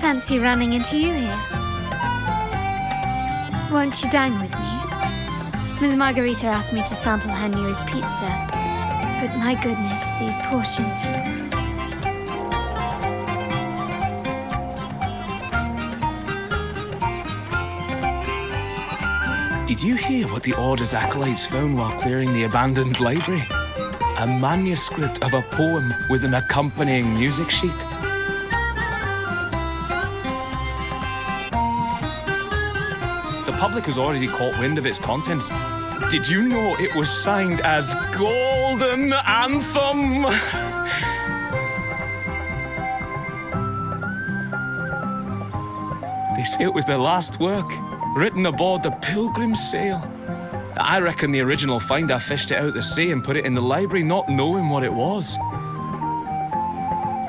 Fancy running into you here. Won't you dine with me? Ms. Margarita asked me to sample her newest pizza, but my goodness, these portions. Did you hear what the Order's acolytes found while clearing the abandoned library? A manuscript of a poem with an accompanying music sheet. The public has already caught wind of its contents. Did you know it was signed as Golden Anthem? They say it was their last work, written aboard the Pilgrim's Sail. I reckon the original finder fished it out the sea and put it in the library, not knowing what it was.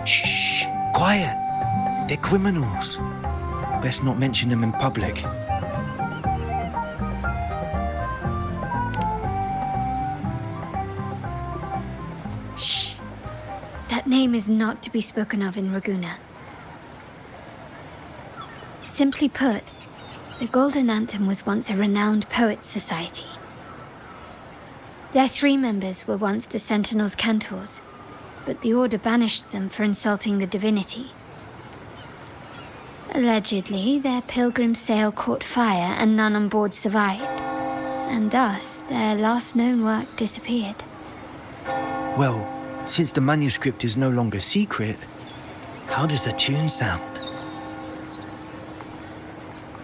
Shh! Quiet! They're criminals. Best not mention them in public. Shh. That name is not to be spoken of in Ragunna. Simply put, the Golden Anthem was once a renowned poets' society. Their 3 members were once the Sentinel's cantors, but the Order banished them for insulting the divinity. Allegedly, their pilgrim sail caught fire and none on board survived, and thus their last known work disappeared. Well, since the manuscript is no longer secret, how does the tune sound?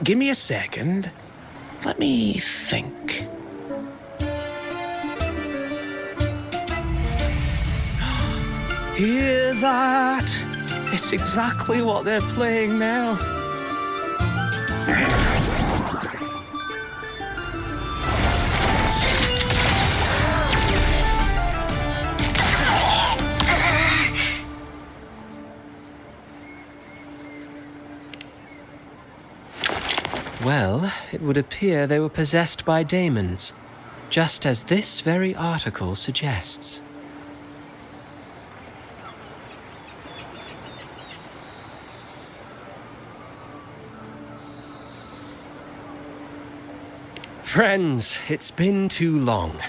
Give me a second. Let me think. Hear that? It's exactly what they're playing now. Well, it would appear they were possessed by daemons, just as this very article suggests. Friends, it's been too long.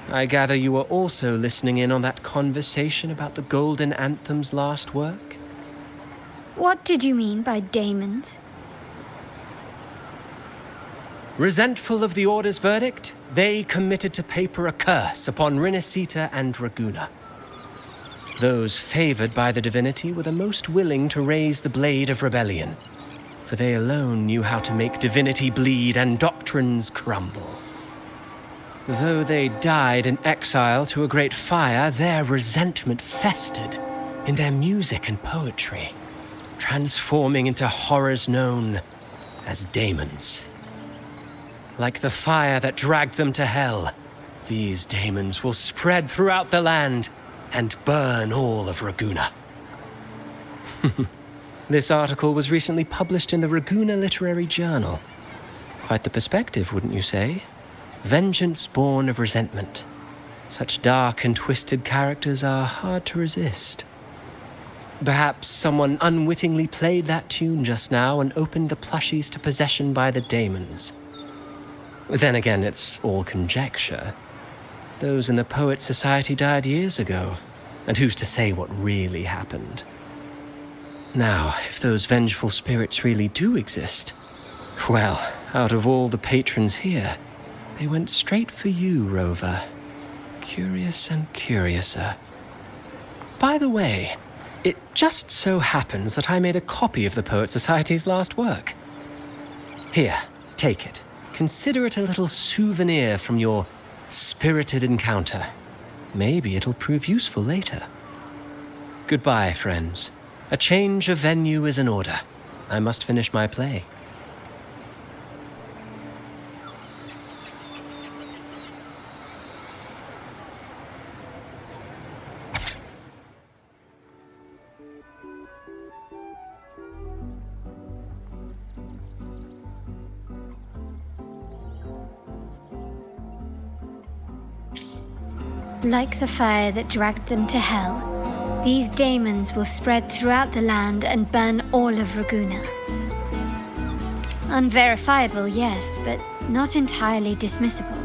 I gather you were also listening in on that conversation about the Golden Anthem's last work? What did you mean by daemons? Resentful of the Order's verdict, they committed to paper a curse upon Rinascita and Ragunna. Those favored by the divinity were the most willing to raise the blade of rebellion, for they alone knew how to make divinity bleed and doctrines crumble. Though they died in exile to a great fire, their resentment festered in their music and poetry, transforming into horrors known as daemons. Like the fire that dragged them to hell, these daemons will spread throughout the land and burn all of Ragunna. This article was recently published in the Ragunna Literary Journal. Quite the perspective, wouldn't you say? Vengeance born of resentment. Such dark and twisted characters are hard to resist. Perhaps someone unwittingly played that tune just now and opened the plushies to possession by the daemons. Then again, it's all conjecture. Those in the Poets' Society died years ago, and who's to say what really happened? Now, if those vengeful spirits really do exist, well, out of all the patrons here, they went straight for you, Rover. Curious and curiouser. By the way, it just so happens that I made a copy of the Poets' Society's last work. Here, take it. Consider it a little souvenir from your spirited encounter. Maybe it'll prove useful later. Goodbye, friends. A change of venue is in order. I must finish my play. Like the fire that dragged them to hell, These daemons will spread throughout the land and burn all of Ragunna. Unverifiable, yes, but not entirely dismissible.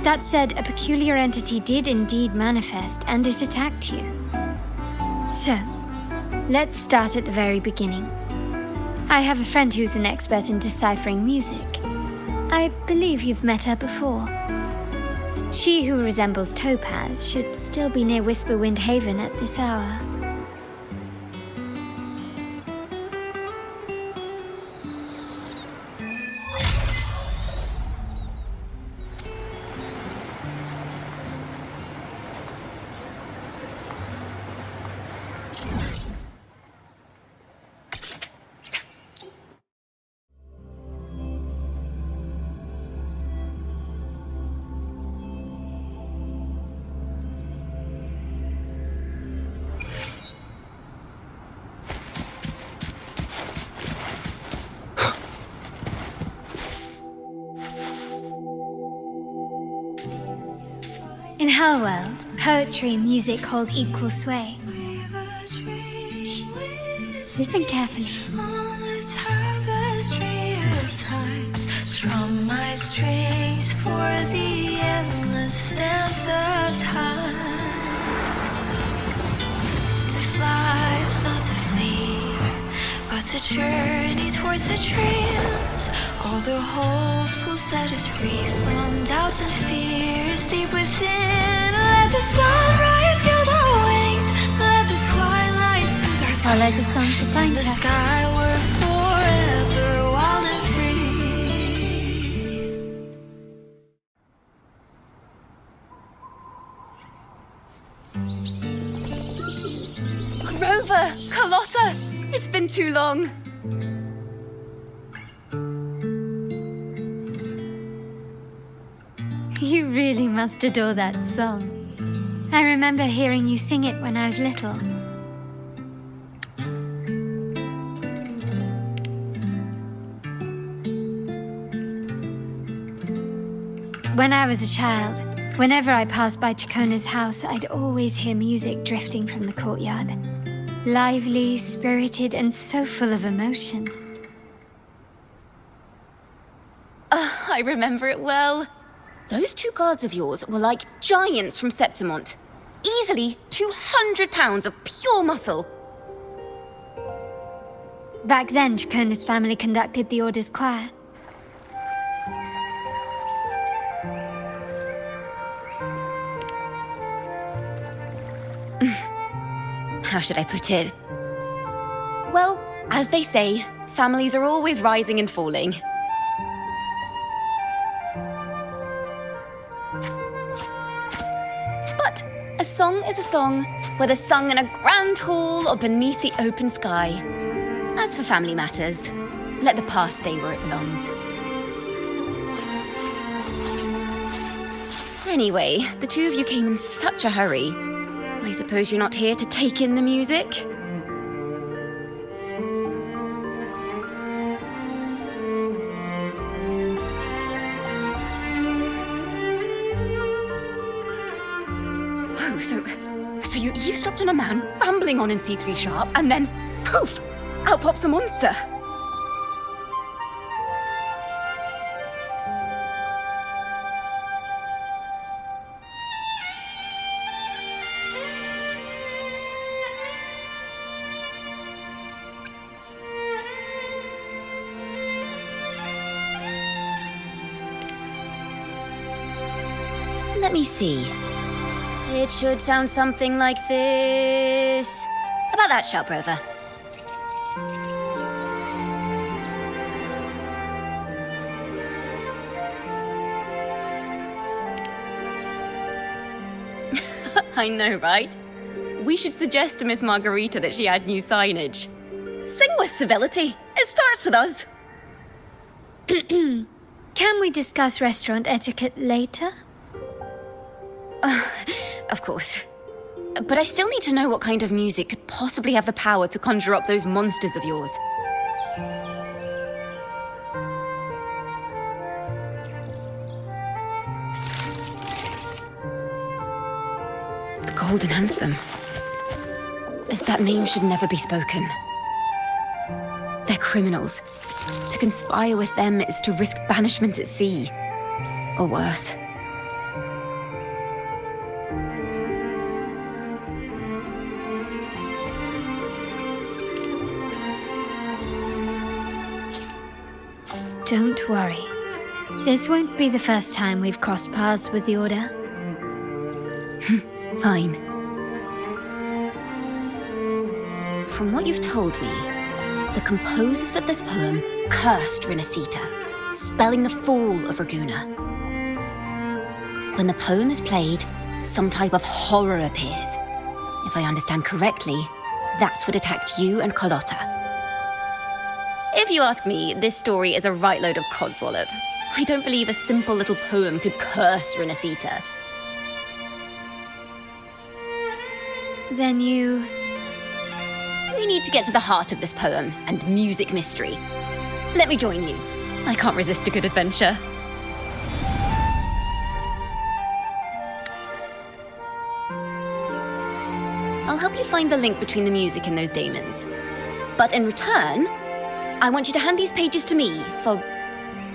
That said, a peculiar entity did indeed manifest, and it attacked you. So, let's start at the very beginning. I have a friend who's an expert in deciphering music. I believe you've met her before. She who resembles Topaz should still be near Whisperwind Haven at this hour. In her world, poetry and music hold equal sway. Shh. Listen carefully. On the tapestry of times, strum my strings for the endless dance of time. To fly is not to flee, but to journey towards the dreams. All the hopes will set us free from doubts and fears deep within. Let the sunrise gild our wings, let the twilight soothe our Follow the song to find the her. skyward forever wild and free. Rover! Carlotta! It's been too long. You really must adore that song. I remember hearing you sing it when I was little. When I was a child, whenever I passed by Ciaccona's house, I'd always hear music drifting from the courtyard. Lively, spirited, and so full of emotion. I remember it well. Those two guards of yours were like giants from Septimont. Easily 200 pounds of pure muscle. Back then, Ciaccona's family conducted the Order's choir. How should I put it? Well, as they say, families are always rising and falling. But a song is a song, whether sung in a grand hall or beneath the open sky. As for family matters, let the past stay where it belongs. Anyway, the two of you came in such a hurry. I suppose you're not here to take in the music? Whoa, so you eavesdropped on a man rambling on in C3 Sharp, and then, poof, out pops a monster. Let me see. It should sound something like this. About that, Sharp Rover. I know, right? We should suggest to Miss Margarita that she add new signage. Sing with civility. It starts with us. Can we discuss restaurant etiquette later? Of course. But I still need to know what kind of music could possibly have the power to conjure up those monsters of yours. The Golden Anthem. That name should never be spoken. They're criminals. To conspire with them is to risk banishment at sea. Or worse. Don't worry. This won't be the first time we've crossed paths with the Order. Fine. From what you've told me, the composers of this poem cursed Rinascita, spelling the fall of Ragunna. When the poem is played, some type of horror appears. If I understand correctly, that's what attacked you and Carlotta. If you ask me, this story is a right load of codswallop. I don't believe a simple little poem could curse Rinascita. Then you... We need to get to the heart of this poem and music mystery. Let me join you. I can't resist a good adventure. I'll help you find the link between the music and those daemons. But in return, I want you to hand these pages to me for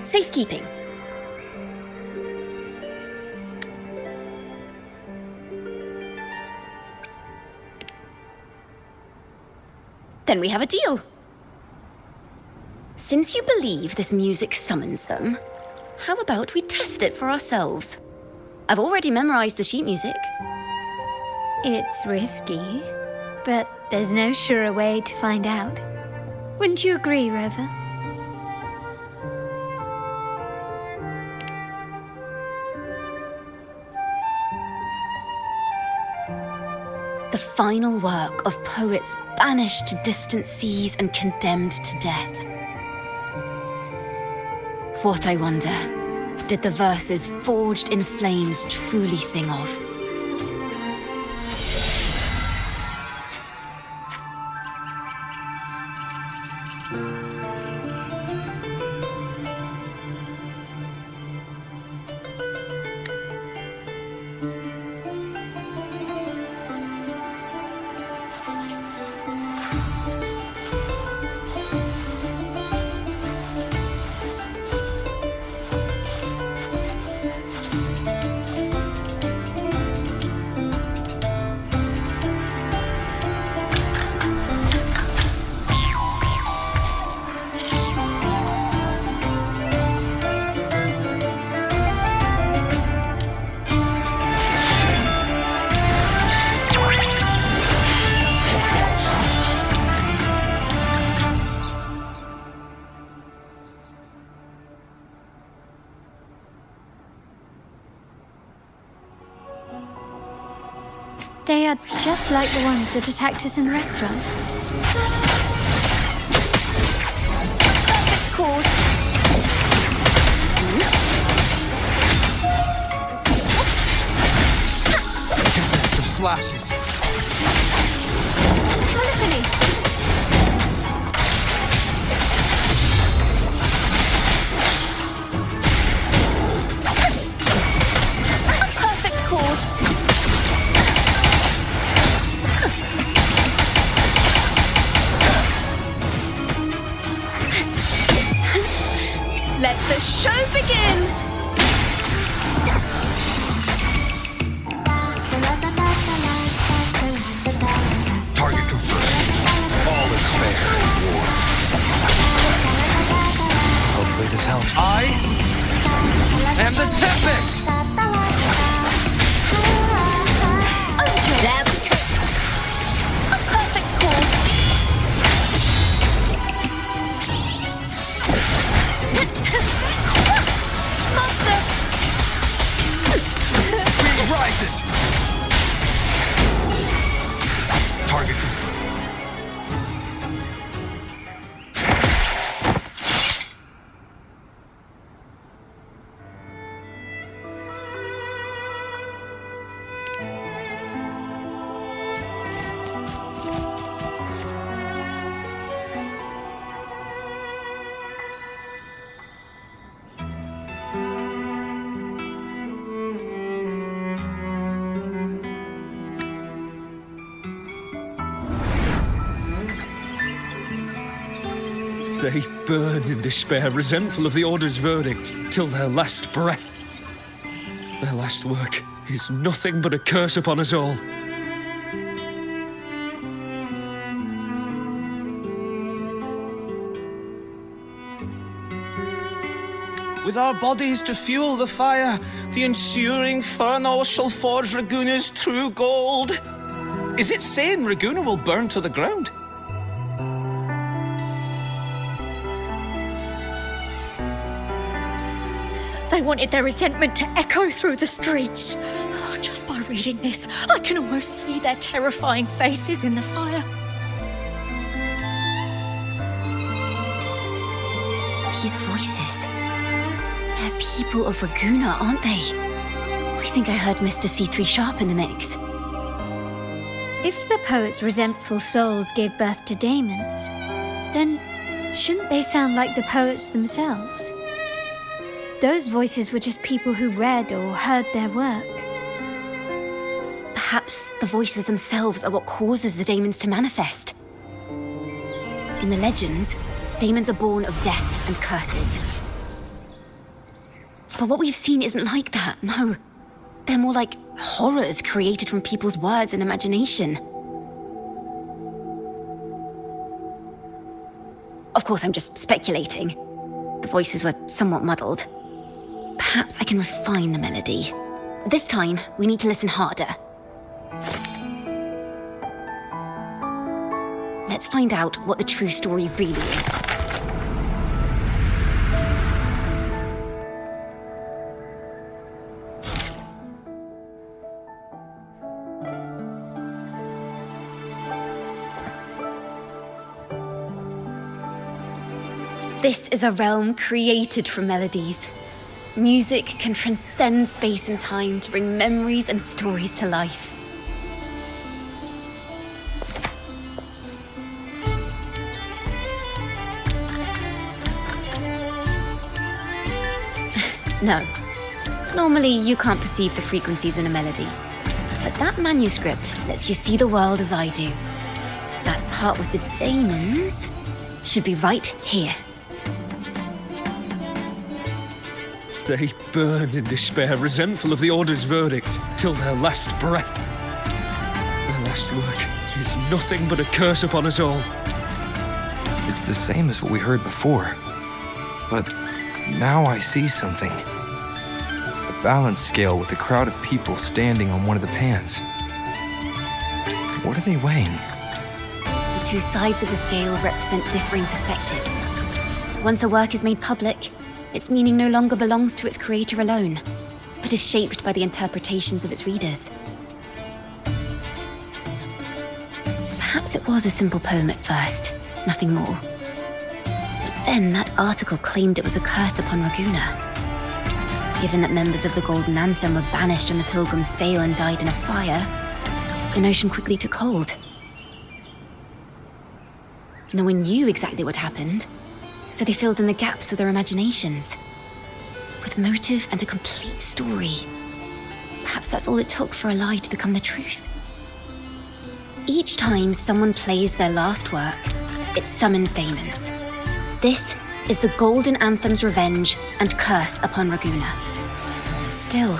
safekeeping. Then we have a deal. Since you believe this music summons them, how about we test it for ourselves? I've already memorized the sheet music. It's risky, but there's no surer way to find out. Wouldn't you agree, Rover? The final work of poets banished to distant seas and condemned to death. What, I wonder, did the verses forged in flames truly sing of? They are just like the ones that attacked us in the restaurant. Perfect chord. Tempest of slashes. Polyphony. Perfect chord. Let the show begin! Target confirmed. All is fair in war. Hopefully this helps. I am the Tempest! That's a perfect chord. Monster! Wind rises! Target confirmed. They burn in despair, resentful of the Order's verdict, till their last breath. Their last work is nothing but a curse upon us all. With our bodies to fuel the fire, the ensuing furnace shall forge Ragunna's true gold. Is it saying Ragunna will burn to the ground? They wanted their resentment to echo through the streets. Just by reading this, I can almost see their terrifying faces in the fire. These voices. They're people of Ragunna, aren't they? I think I heard Mr. C3 Sharp in the mix. If the poet's resentful souls gave birth to daemons, then shouldn't they sound like the poets themselves? Those voices were just people who read or heard their work. Perhaps the voices themselves are what causes the daemons to manifest. In the legends, daemons are born of death and curses. But what we've seen isn't like that, no. They're more like horrors created from people's words and imagination. Of course, I'm just speculating. The voices were somewhat muddled. Perhaps I can refine the melody. This time, we need to listen harder. Let's find out what the true story really is. This is a realm created from melodies. Music can transcend space and time to bring memories and stories to life. No. Normally, you can't perceive the frequencies in a melody. But that manuscript lets you see the world as I do. That part with the daemons should be right here. They burn in despair, resentful of the Order's verdict, till their last breath. Their last work is nothing but a curse upon us all. It's the same as what we heard before. But now I see something. A balance scale with a crowd of people standing on one of the pans. What are they weighing? The two sides of the scale represent differing perspectives. Once a work is made public, its meaning no longer belongs to its creator alone, but is shaped by the interpretations of its readers. Perhaps it was a simple poem at first, nothing more. But then that article claimed it was a curse upon Ragunna. Given that members of the Golden Anthem were banished on the Pilgrim's sail and died in a fire, the notion quickly took hold. No one knew exactly what happened, so they filled in the gaps with their imaginations. With motive and a complete story. Perhaps that's all it took for a lie to become the truth. Each time someone plays their last work, it summons daemons. This is the Golden Anthem's revenge and curse upon Ragunna. But still,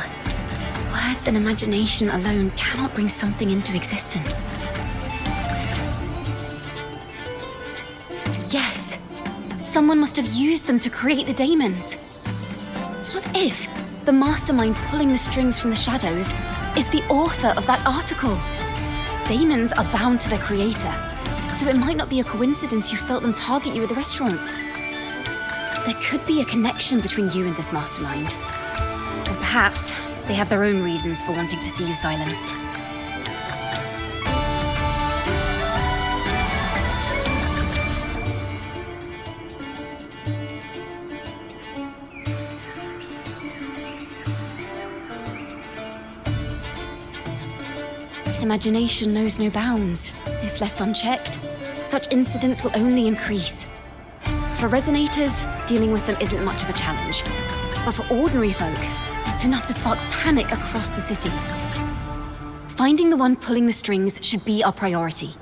words and imagination alone cannot bring something into existence. Yes, someone must have used them to create the daemons. What if the mastermind pulling the strings from the shadows is the author of that article? Daemons are bound to their creator, so it might not be a coincidence you felt them target you at the restaurant. There could be a connection between you and this mastermind. Or perhaps they have their own reasons for wanting to see you silenced. Imagination knows no bounds. If left unchecked, such incidents will only increase. For resonators, dealing with them isn't much of a challenge. But for ordinary folk, it's enough to spark panic across the city. Finding the one pulling the strings should be our priority.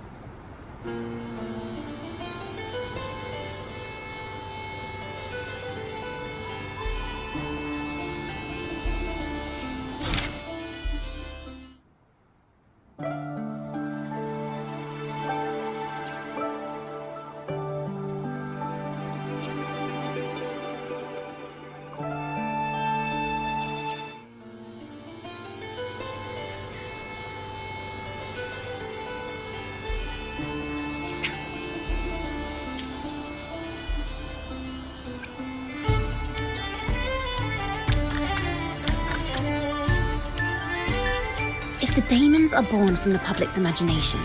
the Daemons are born from the public's imagination,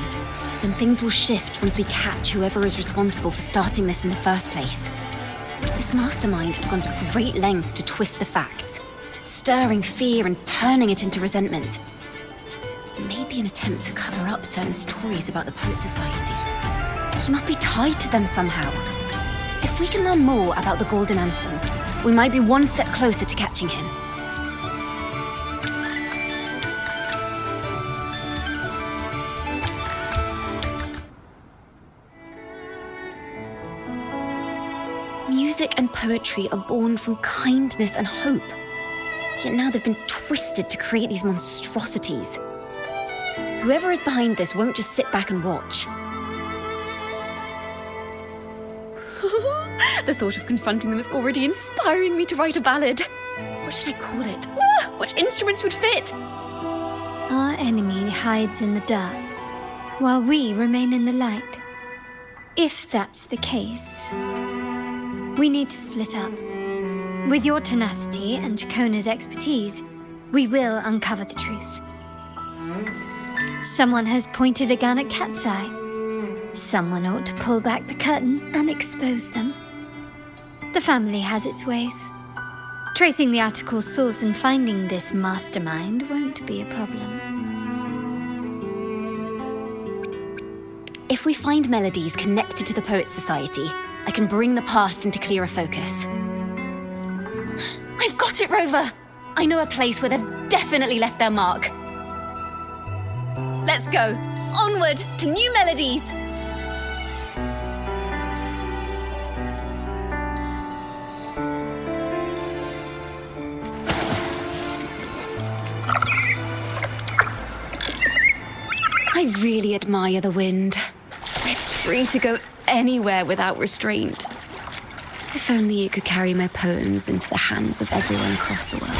then things will shift once we catch whoever is responsible for starting this in the first place. This mastermind has gone to great lengths to twist the facts, stirring fear and turning it into resentment. It may be an attempt to cover up certain stories about the Poet Society. He must be tied to them somehow. If we can learn more about the Golden Anthem, we might be one step closer to catching him. Music and poetry are born from kindness and hope. Yet now they've been twisted to create these monstrosities. Whoever is behind this won't just sit back and watch. The thought of confronting them is already inspiring me to write a ballad. What should I call it? Which instruments would fit? Our enemy hides in the dark, while we remain in the light. If that's the case, we need to split up. With your tenacity and Ciaccona's expertise, we will uncover the truth. Someone has pointed a gun at Cat's Eye. Someone ought to pull back the curtain and expose them. The family has its ways. Tracing the article's source and finding this mastermind won't be a problem. If we find melodies connected to the Poet Society, I can bring the past into clearer focus. I've got it, Rover! I know a place where they've definitely left their mark. Let's go! Onward to new melodies! I really admire the wind. It's free to go anywhere without restraint. If only it could carry my poems into the hands of everyone across the world.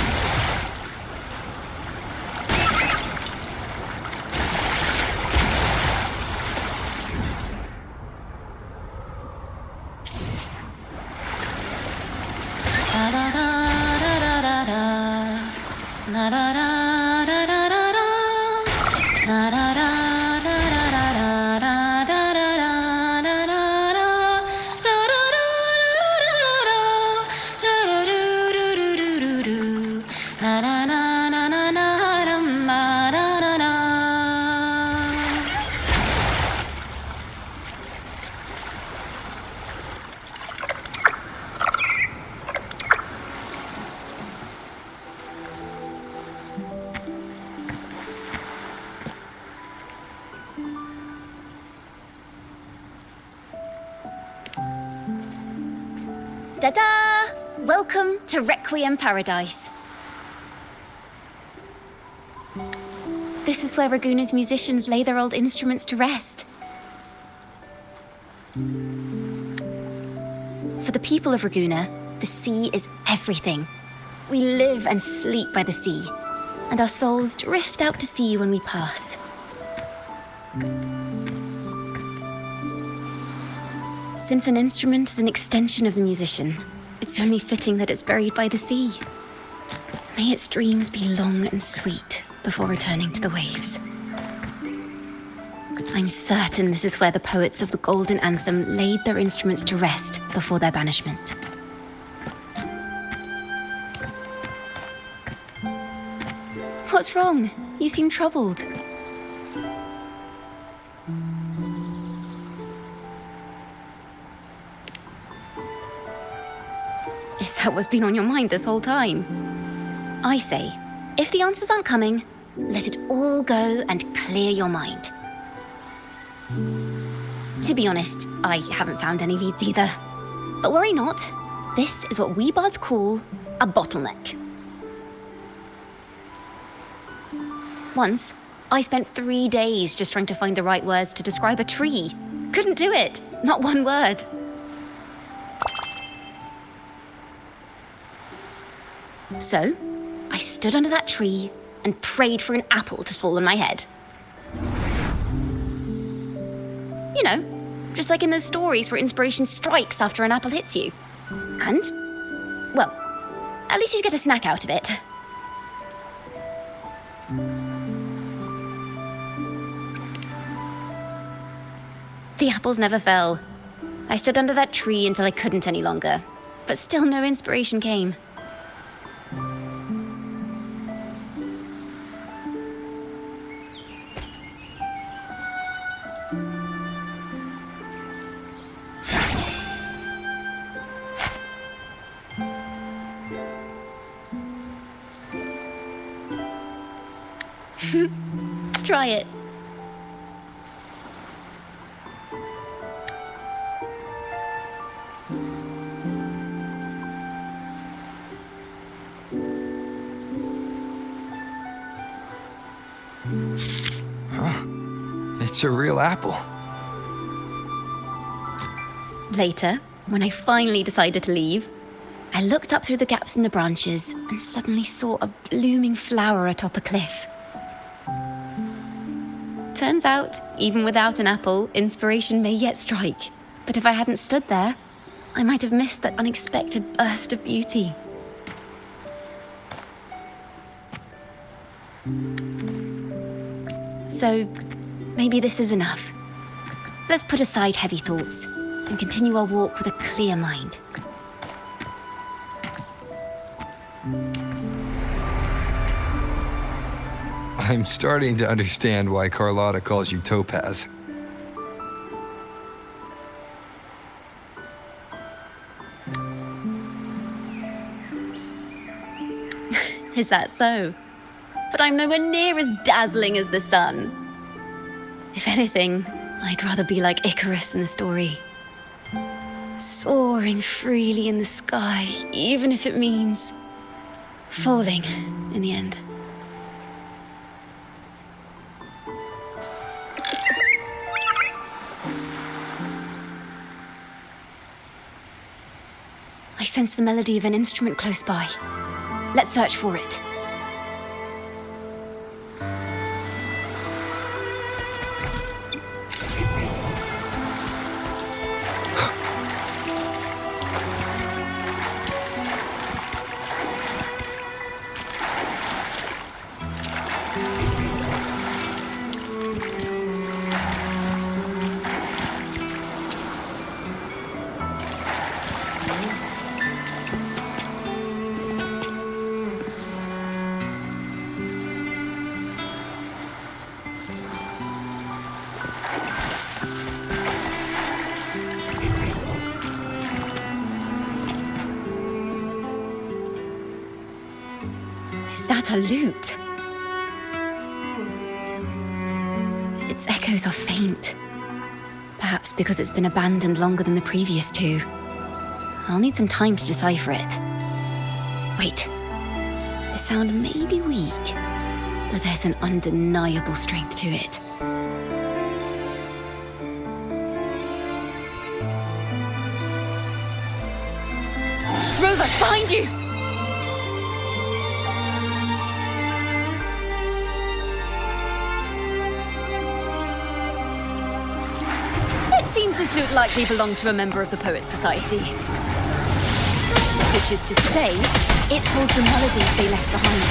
Ta-da! Welcome to Requiem Paradise. This is where Ragunna's musicians lay their old instruments to rest. For the people of Ragunna, the sea is everything. We live and sleep by the sea, and our souls drift out to sea when we pass. Since an instrument is an extension of the musician, it's only fitting that it's buried by the sea. May its dreams be long and sweet before returning to the waves. I'm certain this is where the poets of the Golden Anthem laid their instruments to rest before their banishment. What's wrong? You seem troubled. Is that what's been on your mind this whole time? I say, if the answers aren't coming, let it all go and clear your mind. To be honest, I haven't found any leads either. But worry not, this is what we bards call a bottleneck. Once, I spent 3 days just trying to find the right words to describe a tree. Couldn't do it, not one word. So, I stood under that tree and prayed for an apple to fall on my head. You know, just like in those stories where inspiration strikes after an apple hits you. And, well, at least you get a snack out of it. The apples never fell. I stood under that tree until I couldn't any longer, but still no inspiration came. Try it. It's a real apple. Later, when I finally decided to leave, I looked up through the gaps in the branches and suddenly saw a blooming flower atop a cliff. Turns out, even without an apple, inspiration may yet strike. But if I hadn't stood there, I might have missed that unexpected burst of beauty. So, maybe this is enough. Let's put aside heavy thoughts and continue our walk with a clear mind. I'm starting to understand why Carlotta calls you Topaz. Is that so? But I'm nowhere near as dazzling as the sun. If anything, I'd rather be like Icarus in the story. Soaring freely in the sky, even if it means falling in the end. I sense the melody of an instrument close by. Let's search for it. Is that a lute? Its echoes are faint. Perhaps because it's been abandoned longer than the previous two. I'll need some time to decipher it. Wait. The sound may be weak, but there's an undeniable strength to it. Rover, behind you! Seems this lute likely belonged to a member of the Poets Society. Which is to say, it holds the melodies they left behind.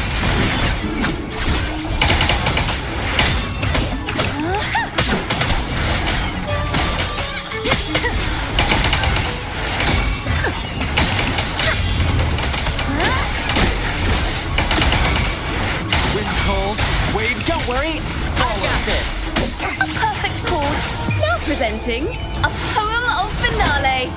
Wind calls, waves, don't worry, I got this. A perfect chord. Now presenting a poem of finale.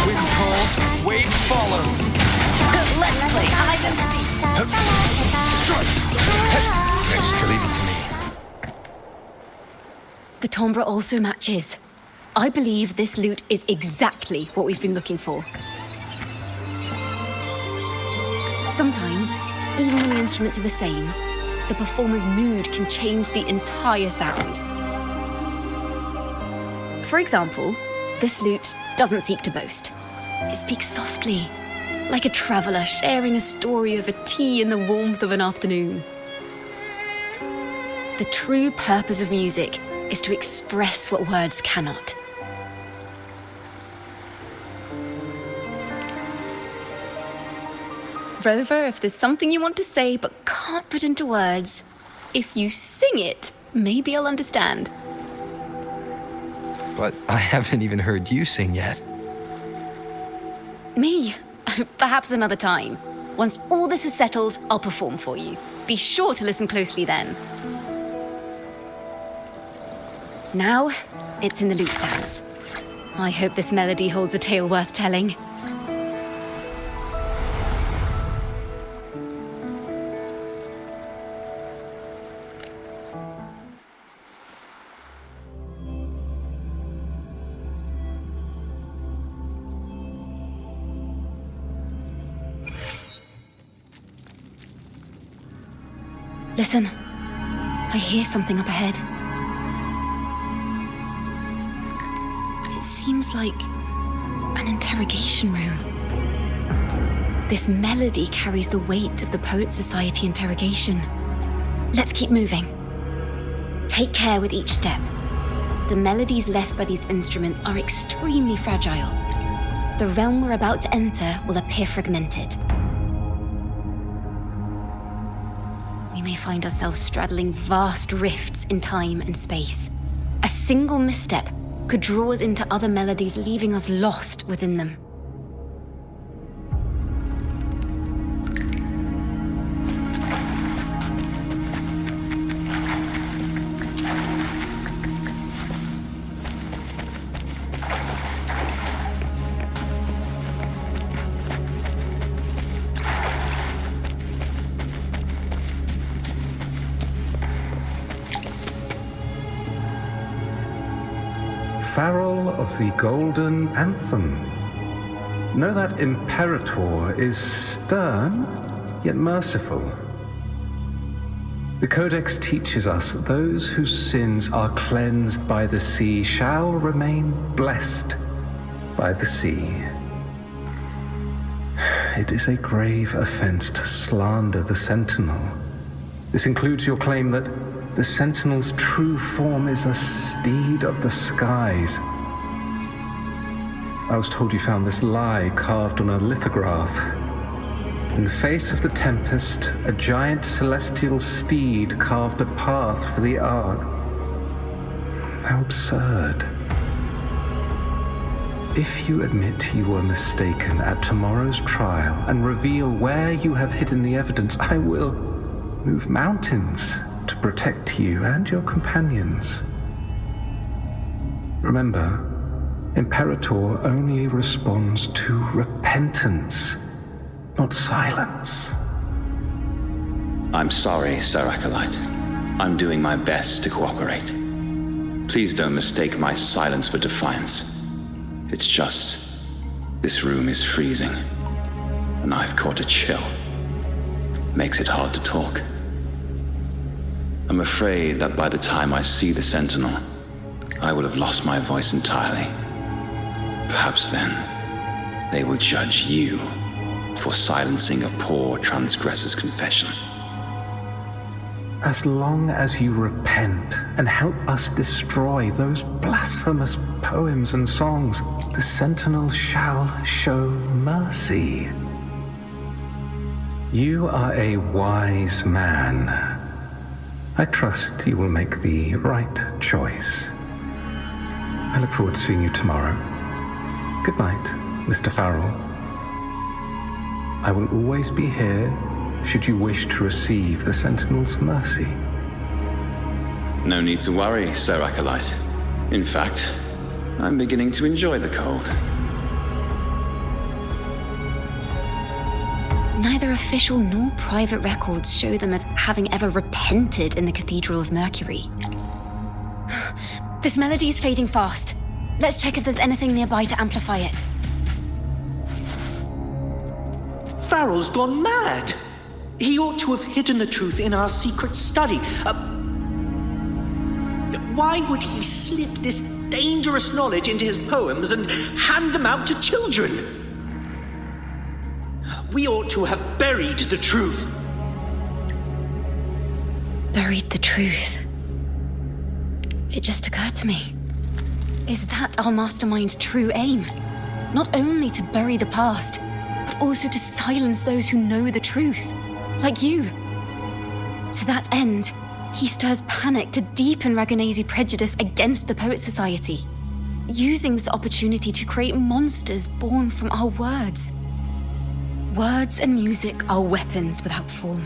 Wind calls, waves follow. Let's play hide and seek. Extra, leave it to me. The timbre also matches. I believe this lute is exactly what we've been looking for. Sometimes, even when the instruments are the same, the performer's mood can change the entire sound. For example, this lute doesn't seek to boast. It speaks softly, like a traveler sharing a story over tea in the warmth of an afternoon. The true purpose of music is to express what words cannot. Rover, if there's something you want to say but can't put into words, if you sing it, maybe I'll understand. But I haven't even heard you sing yet. Me? Perhaps another time. Once all this is settled, I'll perform for you. Be sure to listen closely then. Now, it's in the lute sounds. I hope this melody holds a tale worth telling. Listen, I hear something up ahead. It seems like an interrogation room. This melody carries the weight of the Poet Society interrogation. Let's keep moving. Take care with each step. The melodies left by these instruments are extremely fragile. The realm we're about to enter will appear fragmented. We may find ourselves straddling vast rifts in time and space. A single misstep could draw us into other melodies, leaving us lost within them. Farrell of the Golden Anthem. Know that Imperator is stern, yet merciful. The Codex teaches us that those whose sins are cleansed by the sea shall remain blessed by the sea. It is a grave offense to slander the Sentinel. This includes your claim that the Sentinel's true form is a steed of the skies. I was told you found this lie carved on a lithograph. In the face of the tempest, a giant celestial steed carved a path for the Ark. How absurd. If you admit you were mistaken at tomorrow's trial and reveal where you have hidden the evidence, I will move mountains to protect you and your companions. Remember, Imperator only responds to repentance, not silence. I'm sorry, Sir Acolyte. I'm doing my best to cooperate. Please don't mistake my silence for defiance. It's just, this room is freezing, and I've caught a chill. Makes it hard to talk. I'm afraid that by the time I see the Sentinel, I will have lost my voice entirely. Perhaps then, they will judge you for silencing a poor transgressor's confession. As long as you repent and help us destroy those blasphemous poems and songs, the Sentinel shall show mercy. You are a wise man. I trust you will make the right choice. I look forward to seeing you tomorrow. Good night, Mr. Farrell. I will always be here should you wish to receive the Sentinel's mercy. No need to worry, Sir Acolyte. In fact, I'm beginning to enjoy the cold. Neither official nor private records show them as having ever repented in the Cathedral of Mercury. This melody is fading fast. Let's check if there's anything nearby to amplify it. Farrell's gone mad. He ought to have hidden the truth in our secret study. Why would he slip this dangerous knowledge into his poems and hand them out to children? We ought to have buried the truth. Buried the truth. It just occurred to me. Is that our mastermind's true aim? Not only to bury the past, but also to silence those who know the truth, like you. To that end, he stirs panic to deepen Ragunna's prejudice against the Poet Society, using this opportunity to create monsters born from our words. Words and music are weapons without form.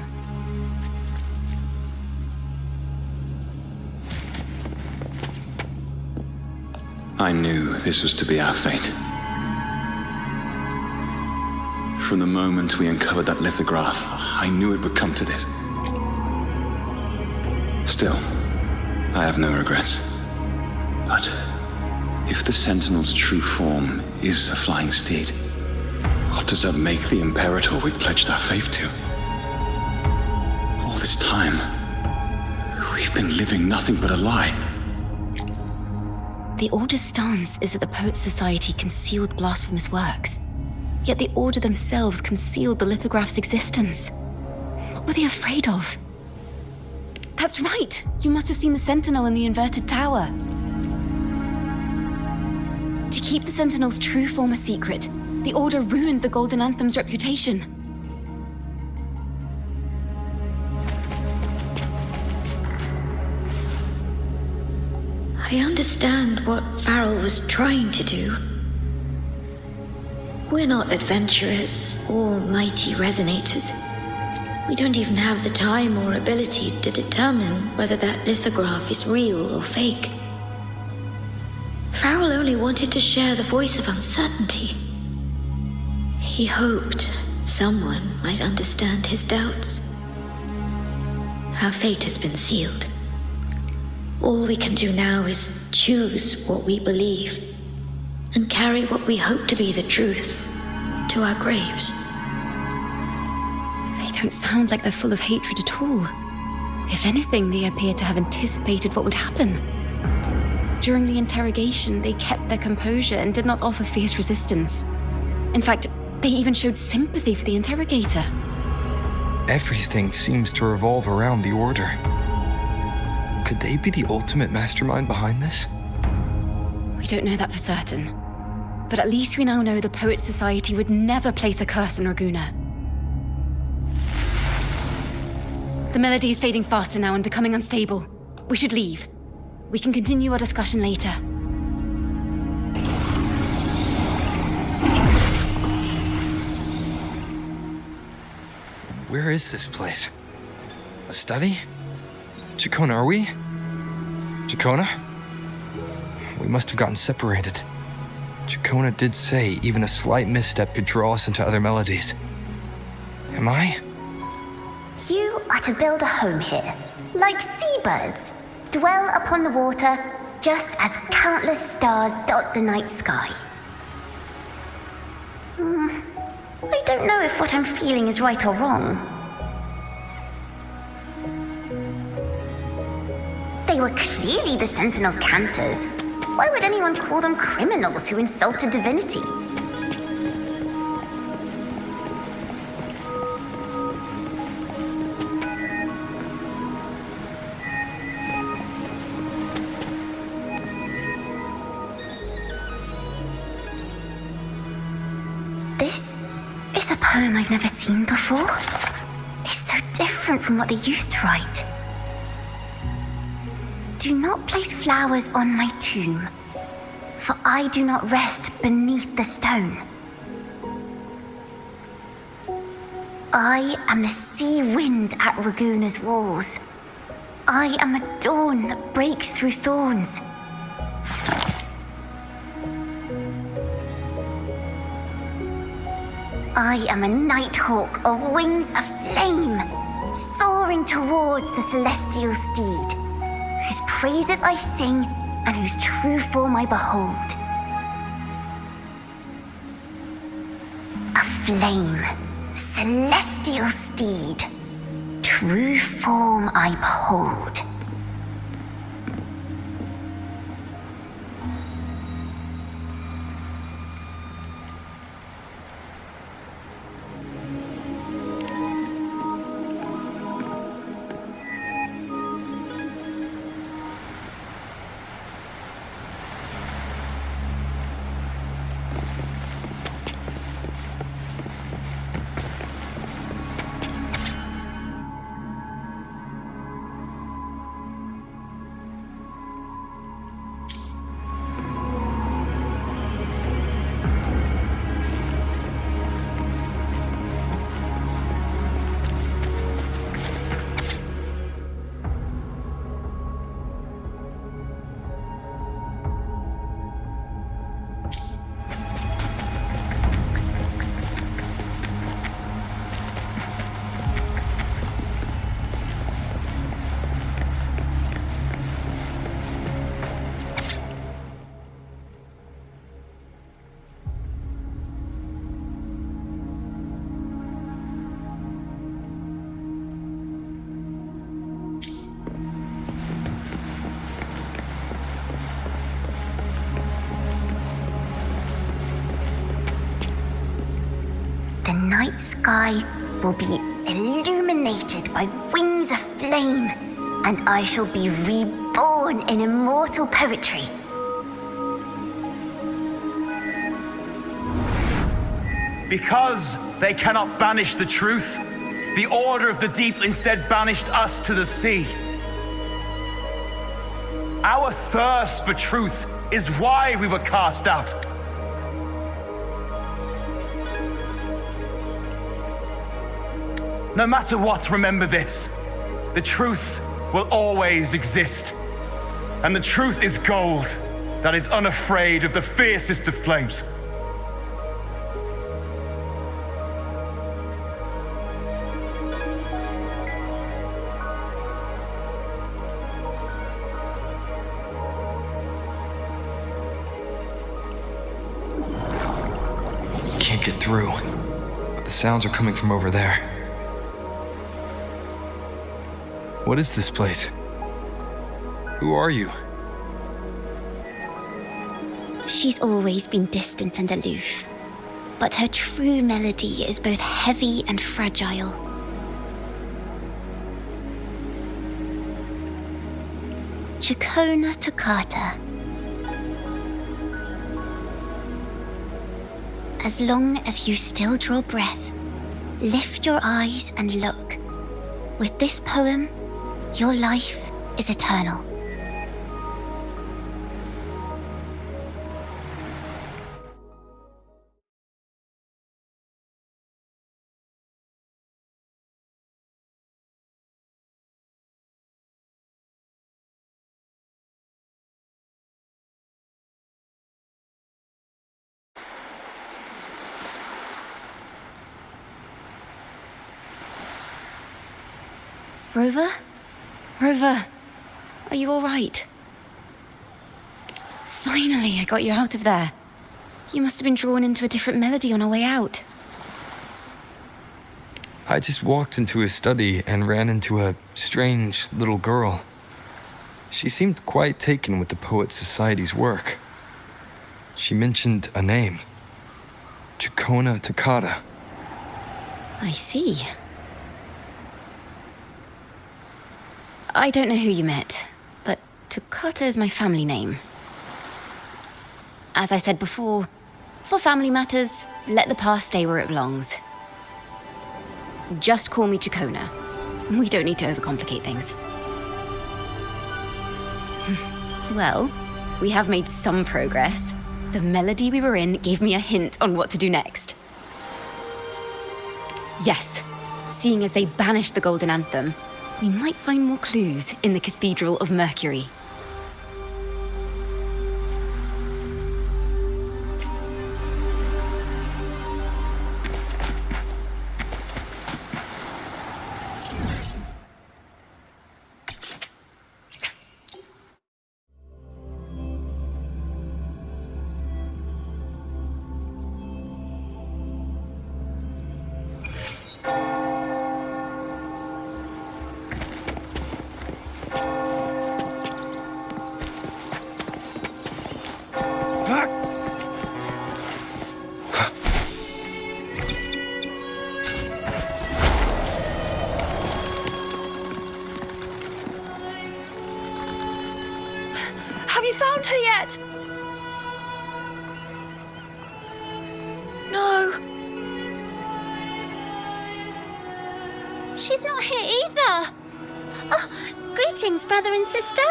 I knew this was to be our fate. From the moment we uncovered that lithograph, I knew it would come to this. Still, I have no regrets. But if the Sentinel's true form is a flying steed, what does that make the Imperator we've pledged our faith to? All this time, we've been living nothing but a lie. The Order's stance is that the Poet Society concealed blasphemous works, yet the Order themselves concealed the lithograph's existence. What were they afraid of? That's right! You must have seen the Sentinel in the inverted tower. To keep the Sentinel's true form a secret, the Order ruined the Golden Anthem's reputation. I understand what Farrell was trying to do. We're not adventurers or mighty resonators. We don't even have the time or ability to determine whether that lithograph is real or fake. Farrell only wanted to share the voice of uncertainty. He hoped someone might understand his doubts. Our fate has been sealed. All we can do now is choose what we believe and carry what we hope to be the truth to our graves. They don't sound like they're full of hatred at all. If anything, they appear to have anticipated what would happen. During the interrogation, they kept their composure and did not offer fierce resistance. In fact, they even showed sympathy for the interrogator. Everything seems to revolve around the Order. Could they be the ultimate mastermind behind this? We don't know that for certain. But at least we now know the Poet Society would never place a curse on Ragunna. The melody is fading faster now and becoming unstable. We should leave. We can continue our discussion later. Where is this place? A study? Ciaccona, are we? Ciaccona? We must have gotten separated. Ciaccona did say even a slight misstep could draw us into other melodies. Am I? You are to build a home here, like seabirds. Dwell upon the water, just as countless stars dot the night sky. I don't know if what I'm feeling is right or wrong. They were clearly the Sentinel's cantors. Why would anyone call them criminals who insulted divinity? This is a poem I've never seen before. It's so different from what they used to write. Do not place flowers on my tomb, for I do not rest beneath the stone. I am the sea wind at Ragunna's walls. I am a dawn that breaks through thorns. I am a nighthawk of wings aflame, soaring towards the celestial steed, whose praises I sing and whose true form I behold. A flame, celestial steed, true form I behold. night sky will be illuminated by wings of flame, and I shall be reborn in immortal poetry. Because they cannot banish the truth, the Order of the Deep instead banished us to the sea. Our thirst for truth is why we were cast out. No matter what, remember this. The truth will always exist. And the truth is gold that is unafraid of the fiercest of flames. Can't get through, but the sounds are coming from over there. What is this place? Who are you? She's always been distant and aloof, but her true melody is both heavy and fragile. Ciaccona Toccata. As long as you still draw breath, lift your eyes and look. With this poem, your life is eternal. Rover? Rover, are you all right? Finally, I got you out of there. You must have been drawn into a different melody on our way out. I just walked into his study and ran into a strange little girl. She seemed quite taken with the Poet Society's work. She mentioned a name. Ciaccona Toccata. I see. I don't know who you met, but Toccata is my family name. As I said before, for family matters, let the past stay where it belongs. Just call me Ciaccona. We don't need to overcomplicate things. Well, we have made some progress. The melody we were in gave me a hint on what to do next. Yes, seeing as they banished the Golden Anthem, we might find more clues in the Cathedral of Mercury. Have you found her yet? No. She's not here either. Oh, greetings, brother and sister.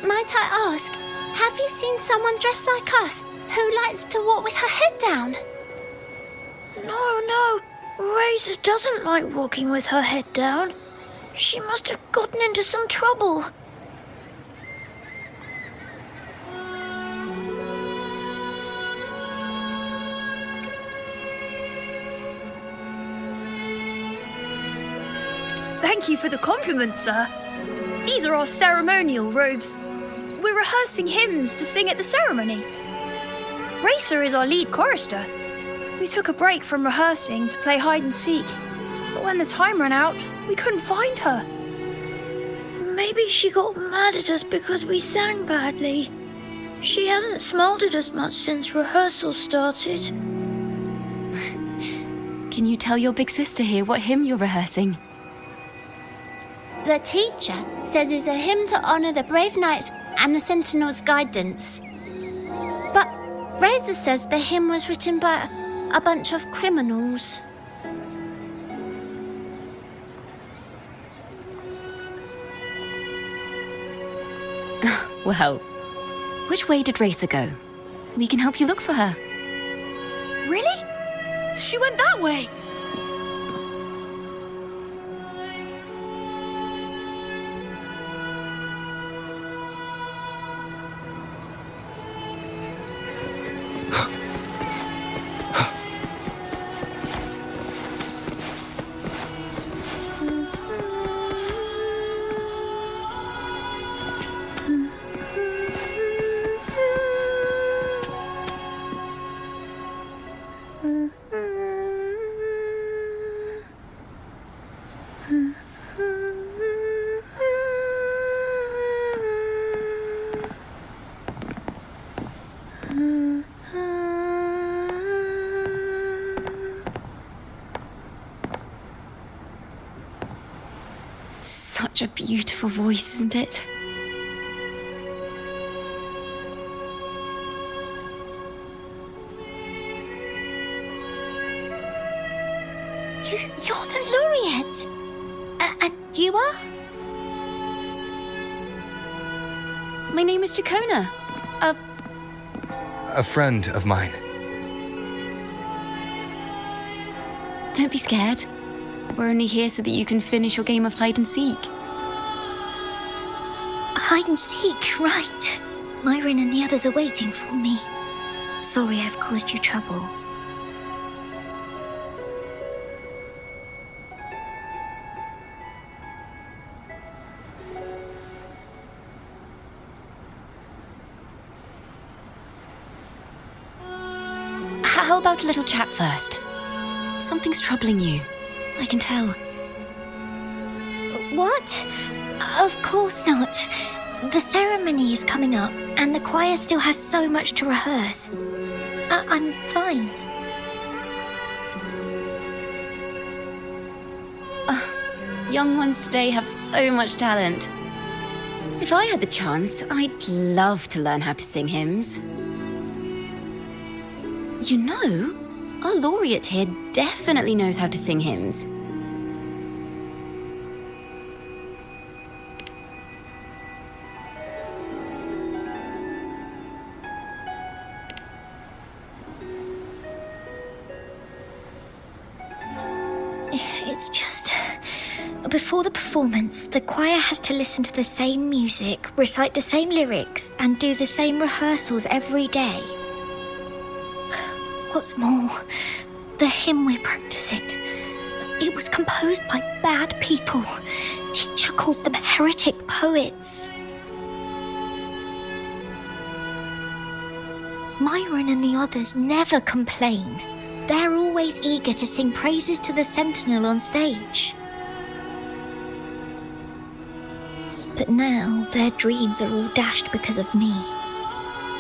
Might I ask, have you seen someone dressed like us who likes to walk with her head down? No. Razor doesn't like walking with her head down. She must have gotten into some trouble. Thank you for the compliment, sir. These are our ceremonial robes. We're rehearsing hymns to sing at the ceremony. Racer is our lead chorister. We took a break from rehearsing to play hide and seek, but when the time ran out, we couldn't find her. Maybe she got mad at us because we sang badly. She hasn't smiled at us much since rehearsal started. Can you tell your big sister here what hymn you're rehearsing? The teacher says it's a hymn to honor the brave knights and the Sentinel's guidance. But Razor says the hymn was written by a bunch of criminals. Well, which way did Racer go? We can help you look for her. Really? She went that way. Such a beautiful voice, isn't it? You're the laureate! And you are? My name is Ciaccona. A friend of mine. Don't be scared. We're only here so that you can finish your game of hide and seek. Hide and seek, right. Myron and the others are waiting for me. Sorry I've caused you trouble. How about a little chat first? Something's troubling you. I can tell. What? Of course not. The ceremony is coming up, and the choir still has so much to rehearse. I'm fine. Young ones today have so much talent. If I had the chance, I'd love to learn how to sing hymns. You know, our laureate here definitely knows how to sing hymns. It's just... Before the performance, the choir has to listen to the same music, recite the same lyrics, and do the same rehearsals every day. What's more, the hymn we're practicing, it was composed by bad people. Teacher calls them heretic poets. Myron and the others never complain. They're always eager to sing praises to the Sentinel on stage. But now their dreams are all dashed because of me.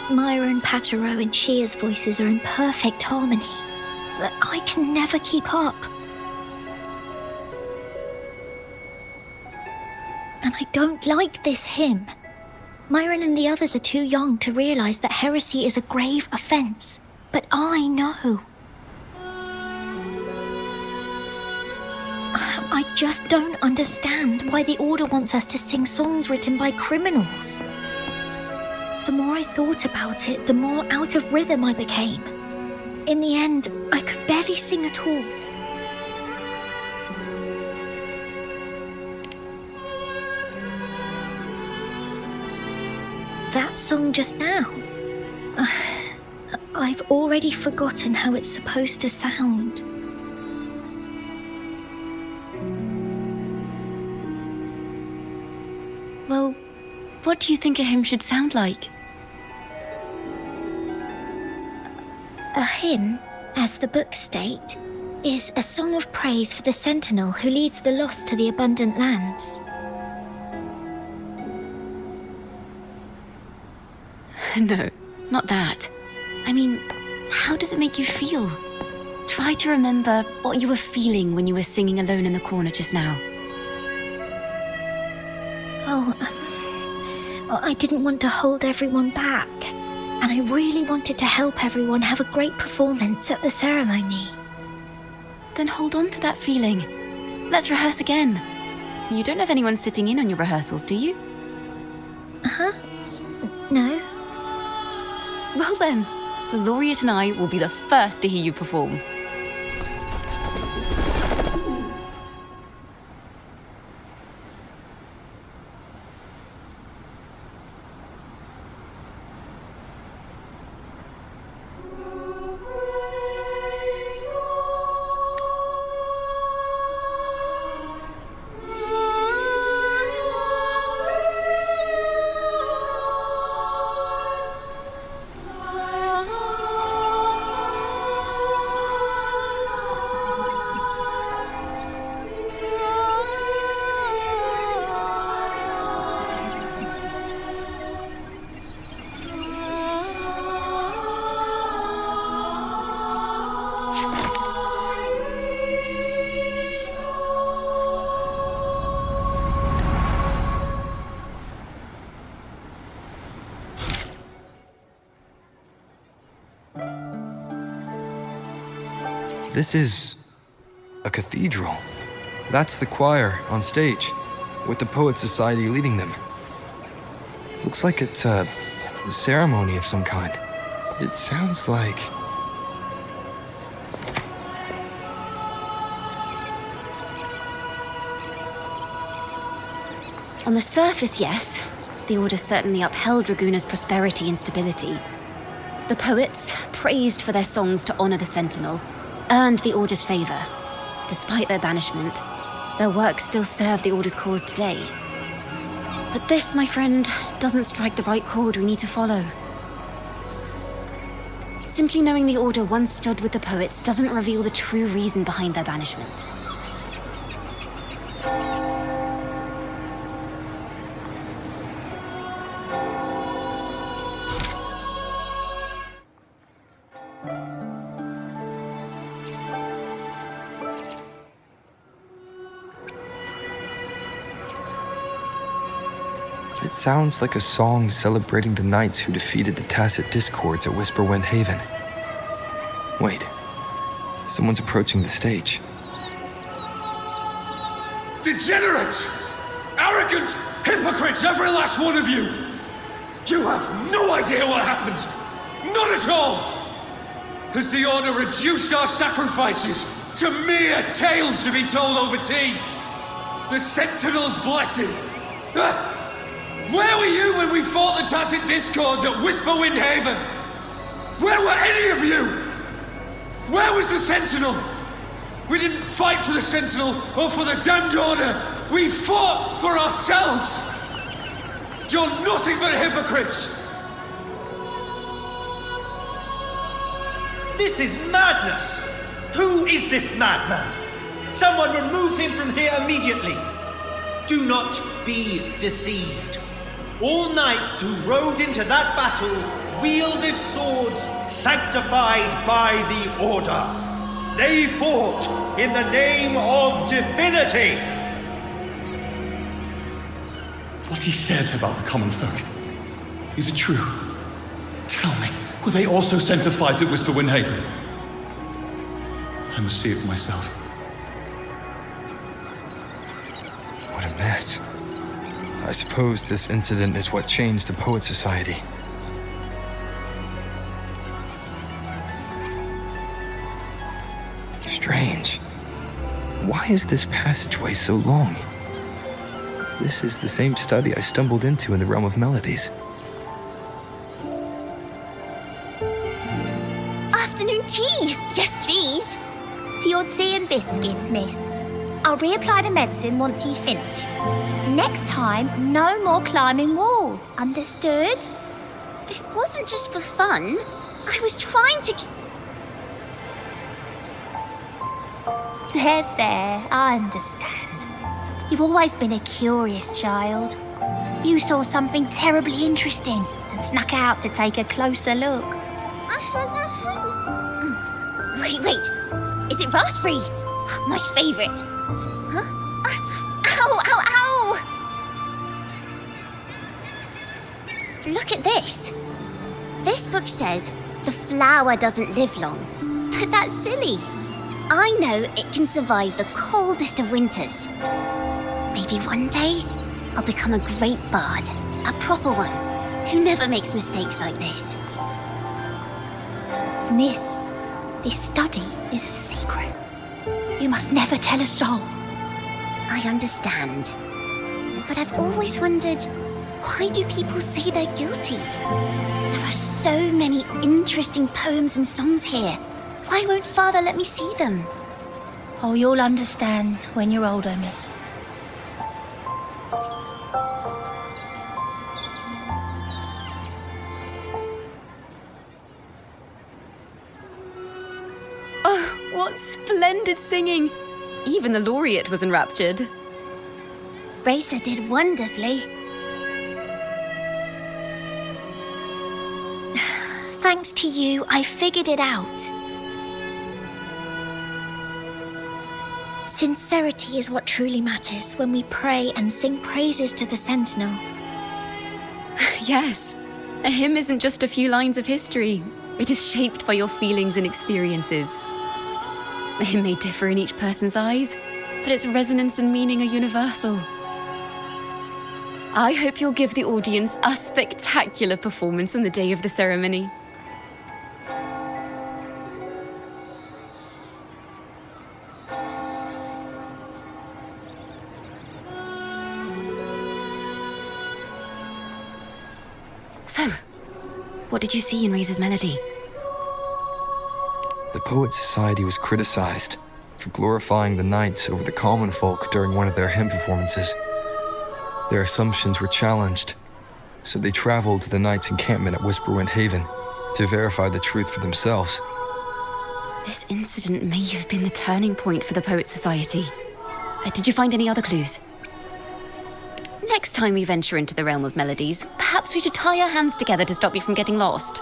Myron, Patero, and Shear's voices are in perfect harmony, but I can never keep up. And I don't like this hymn. Myron and the others are too young to realize that heresy is a grave offense, but I know. I just don't understand why the Order wants us to sing songs written by criminals. The more I thought about it, the more out of rhythm I became. In the end, I could barely sing at all. That song just now. I've already forgotten how it's supposed to sound. Well, what do you think a hymn should sound like? A hymn, as the books state, is a song of praise for the Sentinel who leads the lost to the abundant lands. No, not that. I mean, how does it make you feel? Try to remember what you were feeling when you were singing alone in the corner just now. Well, I didn't want to hold everyone back, and I really wanted to help everyone have a great performance at the ceremony. Then hold on to that feeling. Let's rehearse again. You don't have anyone sitting in on your rehearsals, do you? No. Well then, the Laureate and I will be the first to hear you perform. This is a cathedral. That's the choir on stage, with the Poet Society leading them. Looks like it's a ceremony of some kind. It sounds like... On the surface, yes. The Order certainly upheld Ragunna's prosperity and stability. The poets, praised for their songs to honor the Sentinel, earned the Order's favor. Despite their banishment, their work still serve the Order's cause today. But this, my friend, doesn't strike the right chord we need to follow. Simply knowing the Order once stood with the poets doesn't reveal the true reason behind their banishment. It sounds like a song celebrating the knights who defeated the Tacit Discords at Whisperwind Haven. Wait, someone's approaching the stage. Degenerates! Arrogant hypocrites, every last one of you! You have no idea what happened! Not at all! Has the Order reduced our sacrifices to mere tales to be told over tea? The Sentinel's blessing! Where were you when we fought the Tacit Discords at Whisperwind Haven? Where were any of you? Where was the Sentinel? We didn't fight for the Sentinel or for the damned Order. We fought for ourselves. You're nothing but hypocrites. This is madness! Who is this madman? Someone remove him from here immediately. Do not be deceived. All knights who rode into that battle wielded swords sanctified by the Order. They fought in the name of divinity. What he said about the common folk, is it true? Tell me, were they also sanctified at Whisperwind Haven? I must see it for myself. What a mess. I suppose this incident is what changed the Poet Society. Strange. Why is this passageway so long? This is the same study I stumbled into in the Realm of Melodies. Afternoon tea! Yes, please. Your tea and biscuits, miss. I'll reapply the medicine once you've finished. Next time, no more climbing walls. Understood? It wasn't just for fun. I was trying to... There, I understand. You've always been a curious child. You saw something terribly interesting, and snuck out to take a closer look. Wait. Is it raspberry? My favourite. Huh? Ow! Look at this. This book says the flower doesn't live long. But that's silly. I know it can survive the coldest of winters. Maybe one day I'll become a great bard, a proper one, who never makes mistakes like this. Miss, this study is a secret. You must never tell a soul. I understand. But I've always wondered, why do people say they're guilty? There are so many interesting poems and songs here. Why won't Father let me see them? Oh, you'll understand when you're older, miss. Oh, what splendid singing! Even the laureate was enraptured. Racer did wonderfully. Thanks to you, I figured it out. Sincerity is what truly matters when we pray and sing praises to the Sentinel. Yes, a hymn isn't just a few lines of history. It is shaped by your feelings and experiences. The hymn may differ in each person's eyes, but its resonance and meaning are universal. I hope you'll give the audience a spectacular performance on the day of the ceremony. So, what did you see in Razor's melody? The Poets Society was criticized for glorifying the knights over the common folk during one of their hymn performances. Their assumptions were challenged, so they traveled to the knights' encampment at Whisperwind Haven to verify the truth for themselves. This incident may have been the turning point for the Poets Society. Did you find any other clues? Next time we venture into the Realm of Melodies, perhaps we should tie our hands together to stop you from getting lost.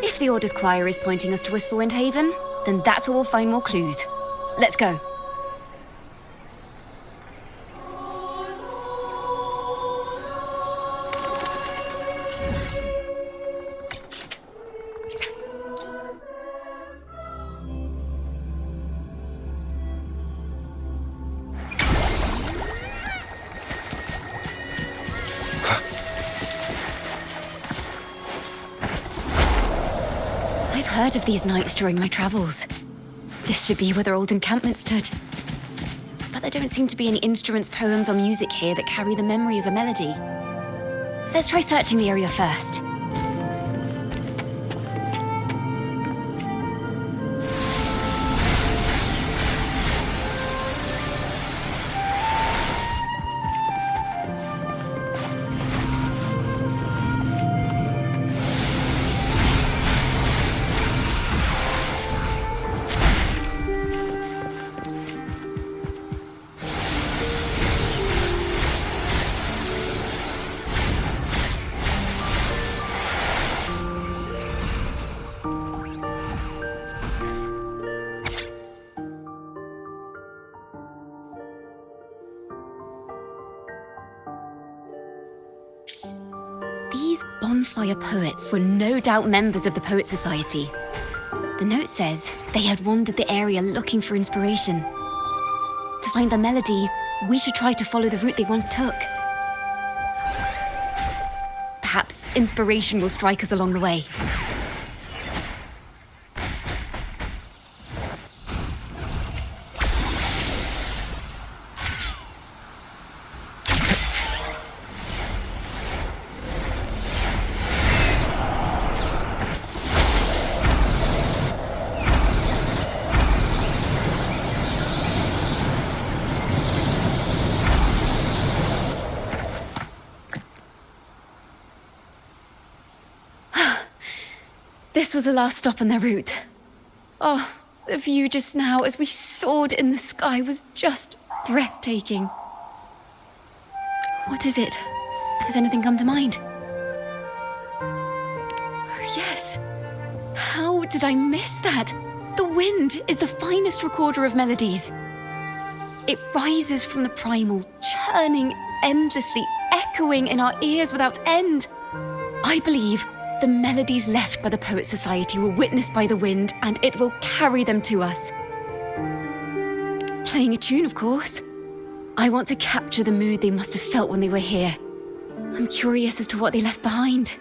If the Order's choir is pointing us to Whisperwind Haven, then that's where we'll find more clues. Let's go. Heard of these knights during my travels. This should be where their old encampment stood. But there don't seem to be any instruments, poems, or music here that carry the memory of a melody. Let's try searching the area first. These bonfire poets were no doubt members of the Poet Society. The note says they had wandered the area looking for inspiration. To find their melody, we should try to follow the route they once took. Perhaps inspiration will strike us along the way. This was the last stop on their route. Oh, the view just now as we soared in the sky was just breathtaking. What is it? Has anything come to mind? Yes. How did I miss that? The wind is the finest recorder of melodies. It rises from the primal, churning endlessly, echoing in our ears without end. I believe the melodies left by the Poets' Society were witnessed by the wind, and it will carry them to us. Playing a tune, of course. I want to capture the mood they must have felt when they were here. I'm curious as to what they left behind.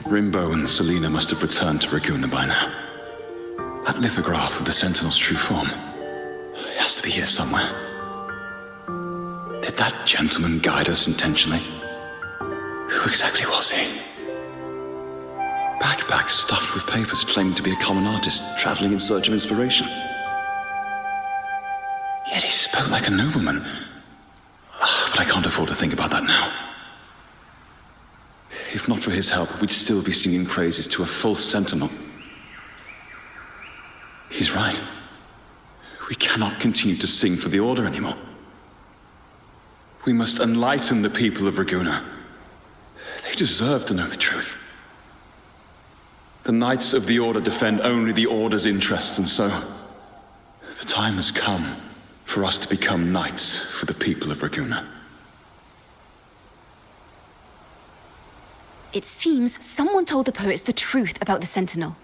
Rimbo and Selena must have returned to Ragunna by now. That lithograph of the Sentinel's true form. It has to be here somewhere. Did that gentleman guide us intentionally? Who exactly was he? Backpack stuffed with papers claiming to be a common artist traveling in search of inspiration. Yet he spoke like a nobleman. But I can't afford to think about that now. If not for his help, we'd still be singing praises to a false sentinel. He's right. We cannot continue to sing for the Order anymore. We must enlighten the people of Ragunna. They deserve to know the truth. The Knights of the Order defend only the Order's interests, and so the time has come for us to become knights for the people of Ragunna. It seems someone told the poets the truth about the Sentinel,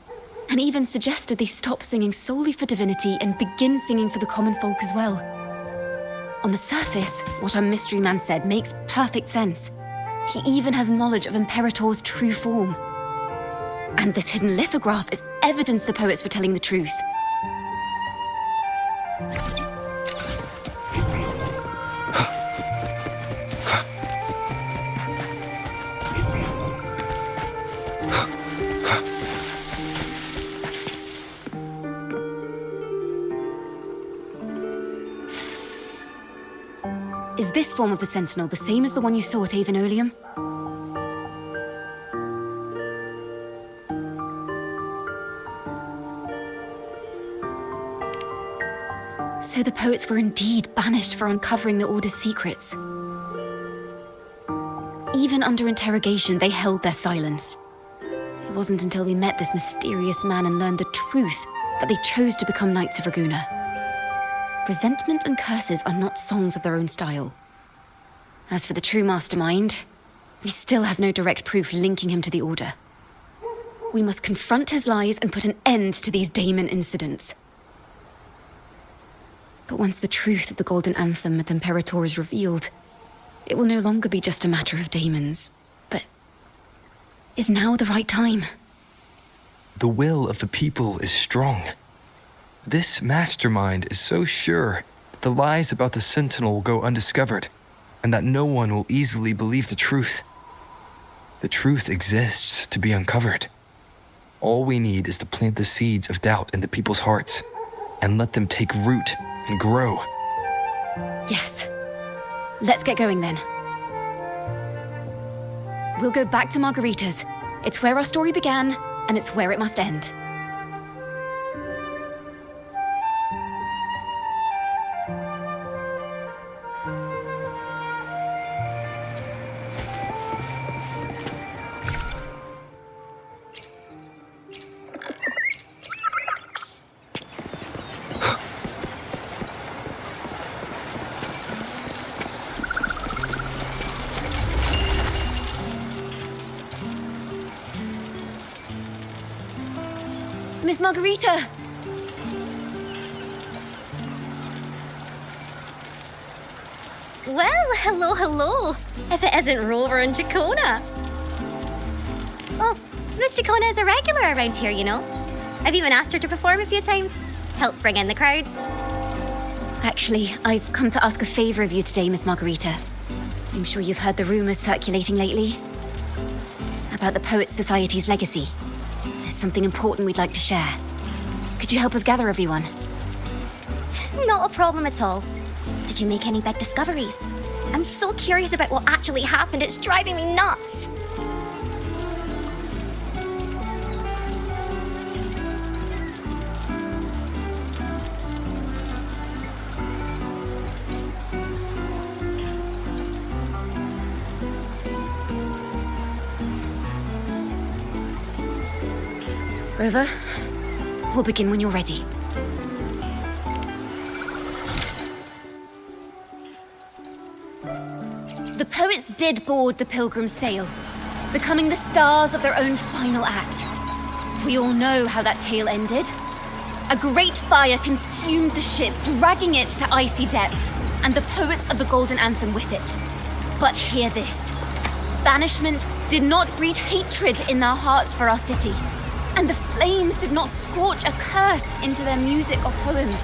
and even suggested they stop singing solely for divinity and begin singing for the common folk as well. On the surface, what our mystery man said makes perfect sense. He even has knowledge of Imperator's true form. And this hidden lithograph is evidence the poets were telling the truth. Is this form of the Sentinel the same as the one you saw at Avenolium? So the poets were indeed banished for uncovering the Order's secrets. Even under interrogation, they held their silence. It wasn't until they met this mysterious man and learned the truth that they chose to become Knights of Ragunna. Resentment and curses are not songs of their own style. As for the true mastermind, we still have no direct proof linking him to the Order. We must confront his lies and put an end to these Daemon incidents. But once the truth of the Golden Anthem at Imperator is revealed, it will no longer be just a matter of daemons, but is now the right time? The will of the people is strong. This mastermind is so sure that the lies about the Sentinel will go undiscovered, and that no one will easily believe the truth. The truth exists to be uncovered. All we need is to plant the seeds of doubt in the people's hearts, and let them take root and grow. Yes. Let's get going then. We'll go back to Margarita's. It's where our story began, and it's where it must end. Miss Margarita! Well, hello. If it isn't Rover and Ciaccona. Oh, Miss Ciaccona is a regular around here, you know. I've even asked her to perform a few times. Helps bring in the crowds. Actually, I've come to ask a favor of you today, Miss Margarita. I'm sure you've heard the rumors circulating lately about the Poets' Society's legacy. There's something important we'd like to share. Could you help us gather everyone? Not a problem at all. Did you make any big discoveries? I'm so curious about what actually happened. It's driving me nuts. Rover, we'll begin when you're ready. The poets did board the Pilgrim's sail, becoming the stars of their own final act. We all know how that tale ended. A great fire consumed the ship, dragging it to icy depths, and the poets of the Golden Anthem with it. But hear this. Banishment did not breed hatred in their hearts for our city, and the flames did not scorch a curse into their music or poems.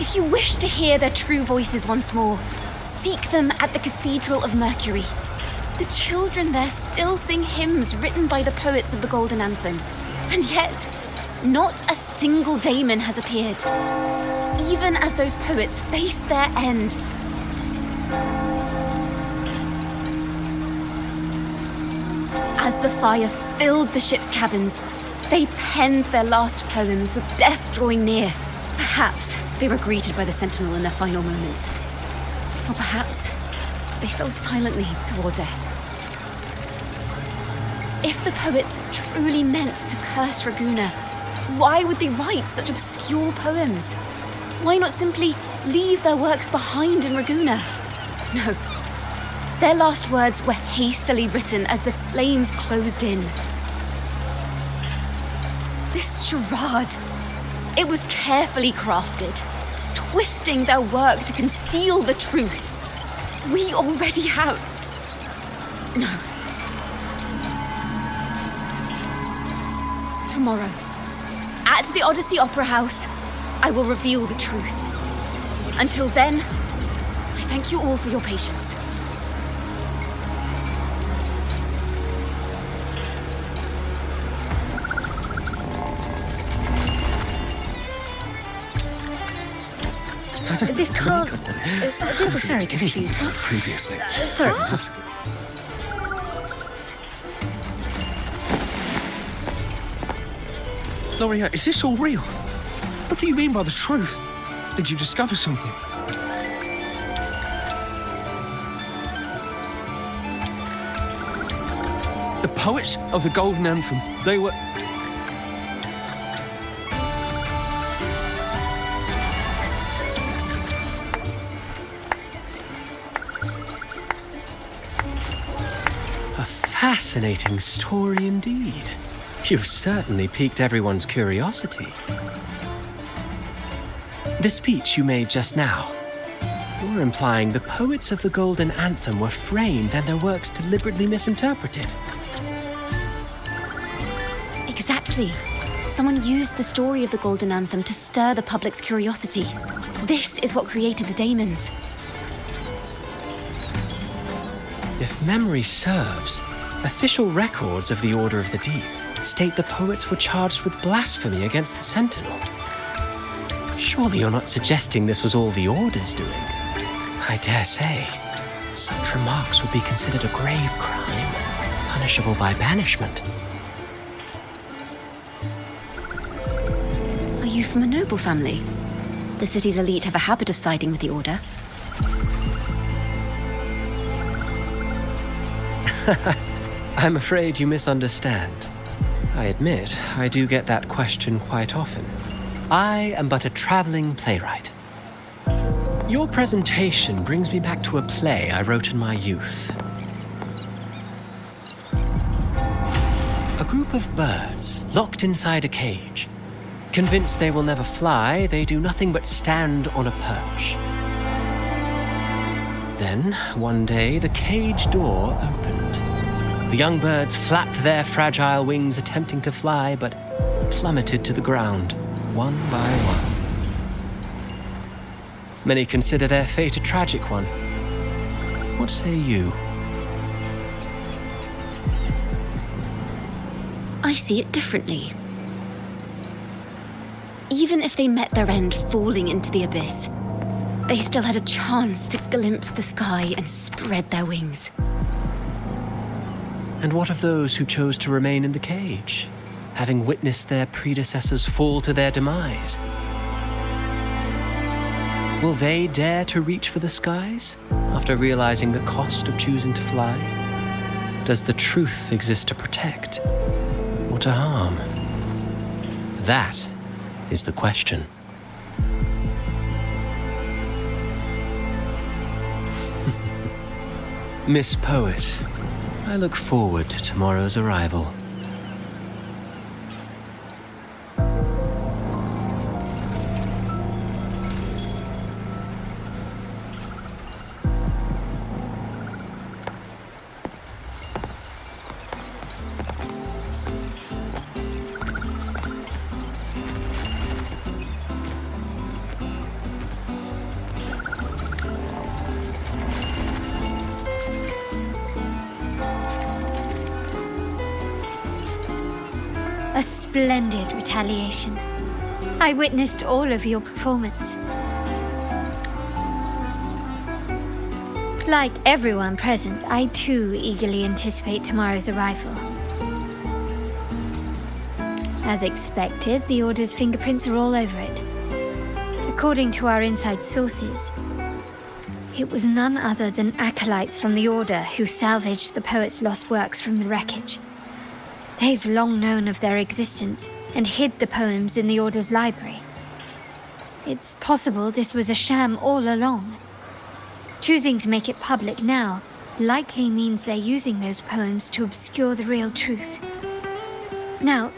If you wish to hear their true voices once more, seek them at the Cathedral of Mercury. The children there still sing hymns written by the poets of the Golden Anthem. And yet, not a single Daemon has appeared, even as those poets faced their end. As the fire filled the ship's cabins, they penned their last poems with death drawing near. Perhaps they were greeted by the Sentinel in their final moments. Or perhaps they fell silently toward death. If the poets truly meant to curse Ragunna, why would they write such obscure poems? Why not simply leave their works behind in Ragunna? No. Their last words were hastily written as the flames closed in. This charade, it was carefully crafted, twisting their work to conceal the truth. We already have... No. Tomorrow, at the Odyssey Opera House, I will reveal the truth. Until then, I thank you all for your patience. This can't... This is very confusing. Previously. Sorry. Loria, is this all real? What do you mean by the truth? Did you discover something? The poets of the Golden Anthem, they were... A fascinating story indeed. You've certainly piqued everyone's curiosity. The speech you made just now, you're implying the poets of the Golden Anthem were framed and their works deliberately misinterpreted. Exactly. Someone used the story of the Golden Anthem to stir the public's curiosity. This is what created the Daemons. If memory serves, official records of the Order of the Deep state the poets were charged with blasphemy against the Sentinel. Surely you're not suggesting this was all the Order's doing? I dare say, such remarks would be considered a grave crime, punishable by banishment. Are you from a noble family? The city's elite have a habit of siding with the Order. I'm afraid you misunderstand. I admit, I do get that question quite often. I am but a traveling playwright. Your presentation brings me back to a play I wrote in my youth. A group of birds locked inside a cage. Convinced they will never fly, they do nothing but stand on a perch. Then, one day, the cage door opened. The young birds flapped their fragile wings attempting to fly, but plummeted to the ground, one by one. Many consider their fate a tragic one. What say you? I see it differently. Even if they met their end falling into the abyss, they still had a chance to glimpse the sky and spread their wings. And what of those who chose to remain in the cage, having witnessed their predecessors fall to their demise? Will they dare to reach for the skies after realizing the cost of choosing to fly? Does the truth exist to protect? or to harm? That is the question. Miss Poet, I look forward to tomorrow's arrival. A splendid retaliation. I witnessed all of your performance. Like everyone present, I too eagerly anticipate tomorrow's arrival. As expected, the Order's fingerprints are all over it. According to our inside sources, it was none other than acolytes from the Order who salvaged the poet's lost works from the wreckage. They've long known of their existence and hid the poems in the Order's library. It's possible this was a sham all along. Choosing to make it public now likely means they're using those poems to obscure the real truth. Now,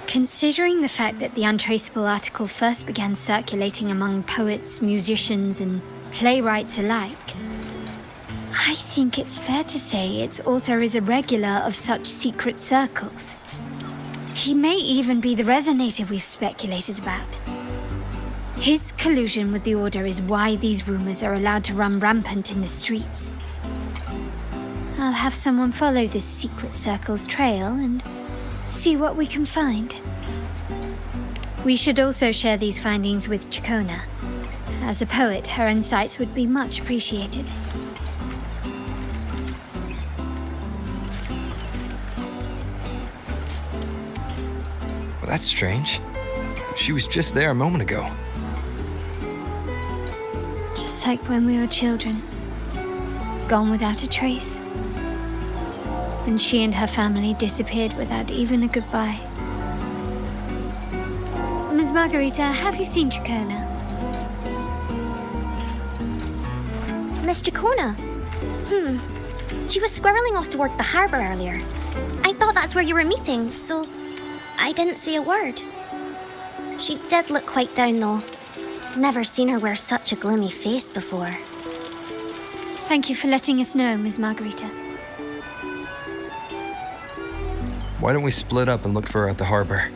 considering the fact that the untraceable article first began circulating among poets, musicians, and playwrights alike, I think it's fair to say its author is a regular of such secret circles. He may even be the resonator we've speculated about. His collusion with the Order is why these rumors are allowed to run rampant in the streets. I'll have someone follow this secret circle's trail and see what we can find. We should also share these findings with Ciaccona. As a poet, her insights would be much appreciated. Well, that's strange. She was just there a moment ago. Just like when we were children. Gone without a trace. When she and her family disappeared without even a goodbye. Ms. Margarita, have you seen Ciaccona? Miss Ciaccona? She was squirreling off towards the harbour earlier. I thought that's where you were meeting, so I didn't say a word. She did look quite down, though. Never seen her wear such a gloomy face before. Thank you for letting us know, Ms. Margarita. Why don't we split up and look for her at the harbor?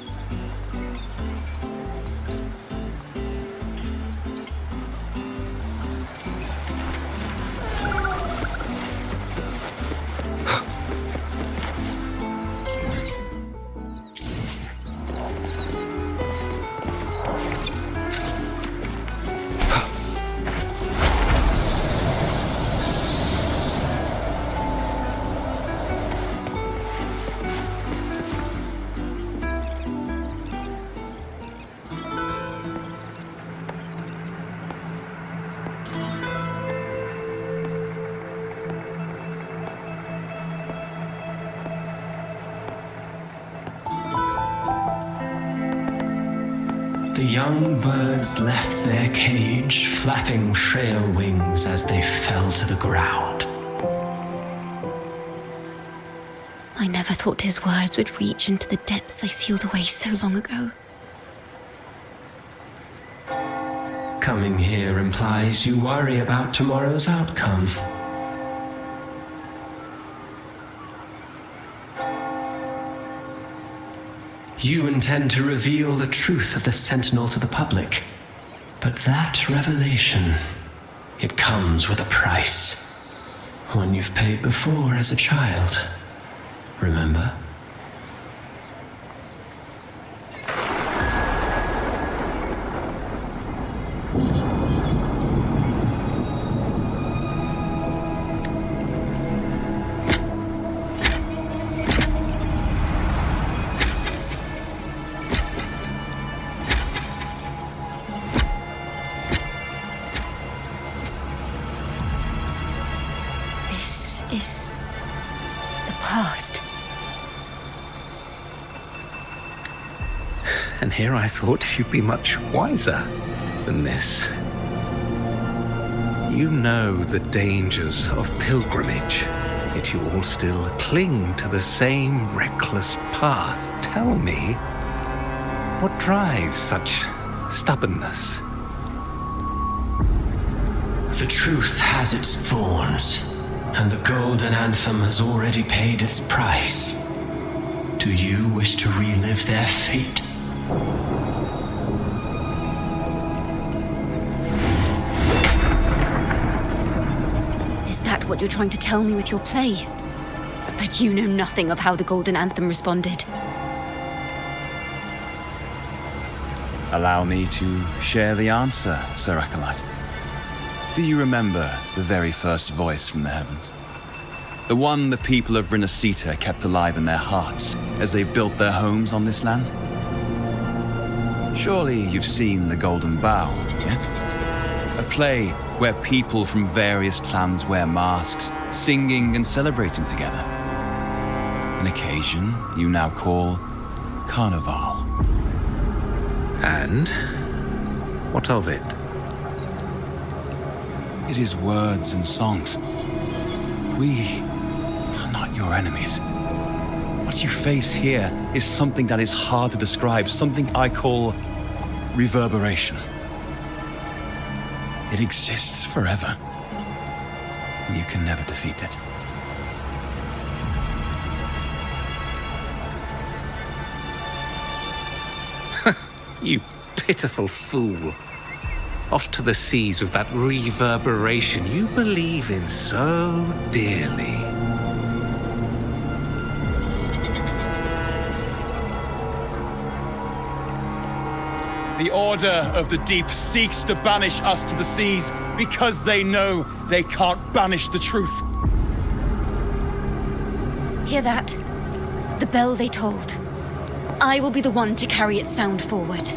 The young birds left their cage, flapping frail wings as they fell to the ground. I never thought his words would reach into the depths I sealed away so long ago. Coming here implies you worry about tomorrow's outcome. You intend to reveal the truth of the Sentinel to the public. But that revelation, it comes with a price. One you've paid before as a child. Remember? Is the past. And here I thought you'd be much wiser than this. You know the dangers of pilgrimage, yet you all still cling to the same reckless path. Tell me, what drives such stubbornness? The truth has its thorns, and the golden anthem has already paid its price. Do you wish to relive their fate? Is that what you're trying to tell me with your play? But you know nothing of how the golden anthem responded. Allow me to share the answer, Sir Acolyte. Do you remember the very first voice from the heavens? The one the people of Renacita kept alive in their hearts as they built their homes on this land? Surely you've seen The Golden Bough, yet? A play where people from various clans wear masks, singing and celebrating together. An occasion you now call Carnival. And what of it? It is words and songs. We are not your enemies. What you face here is something that is hard to describe, something I call reverberation. It exists forever, and you can never defeat it. You pitiful fool. Off to the seas with that reverberation you believe in so dearly. The Order of the Deep seeks to banish us to the seas because they know they can't banish the truth. Hear that? The bell they tolled. I will be the one to carry its sound forward.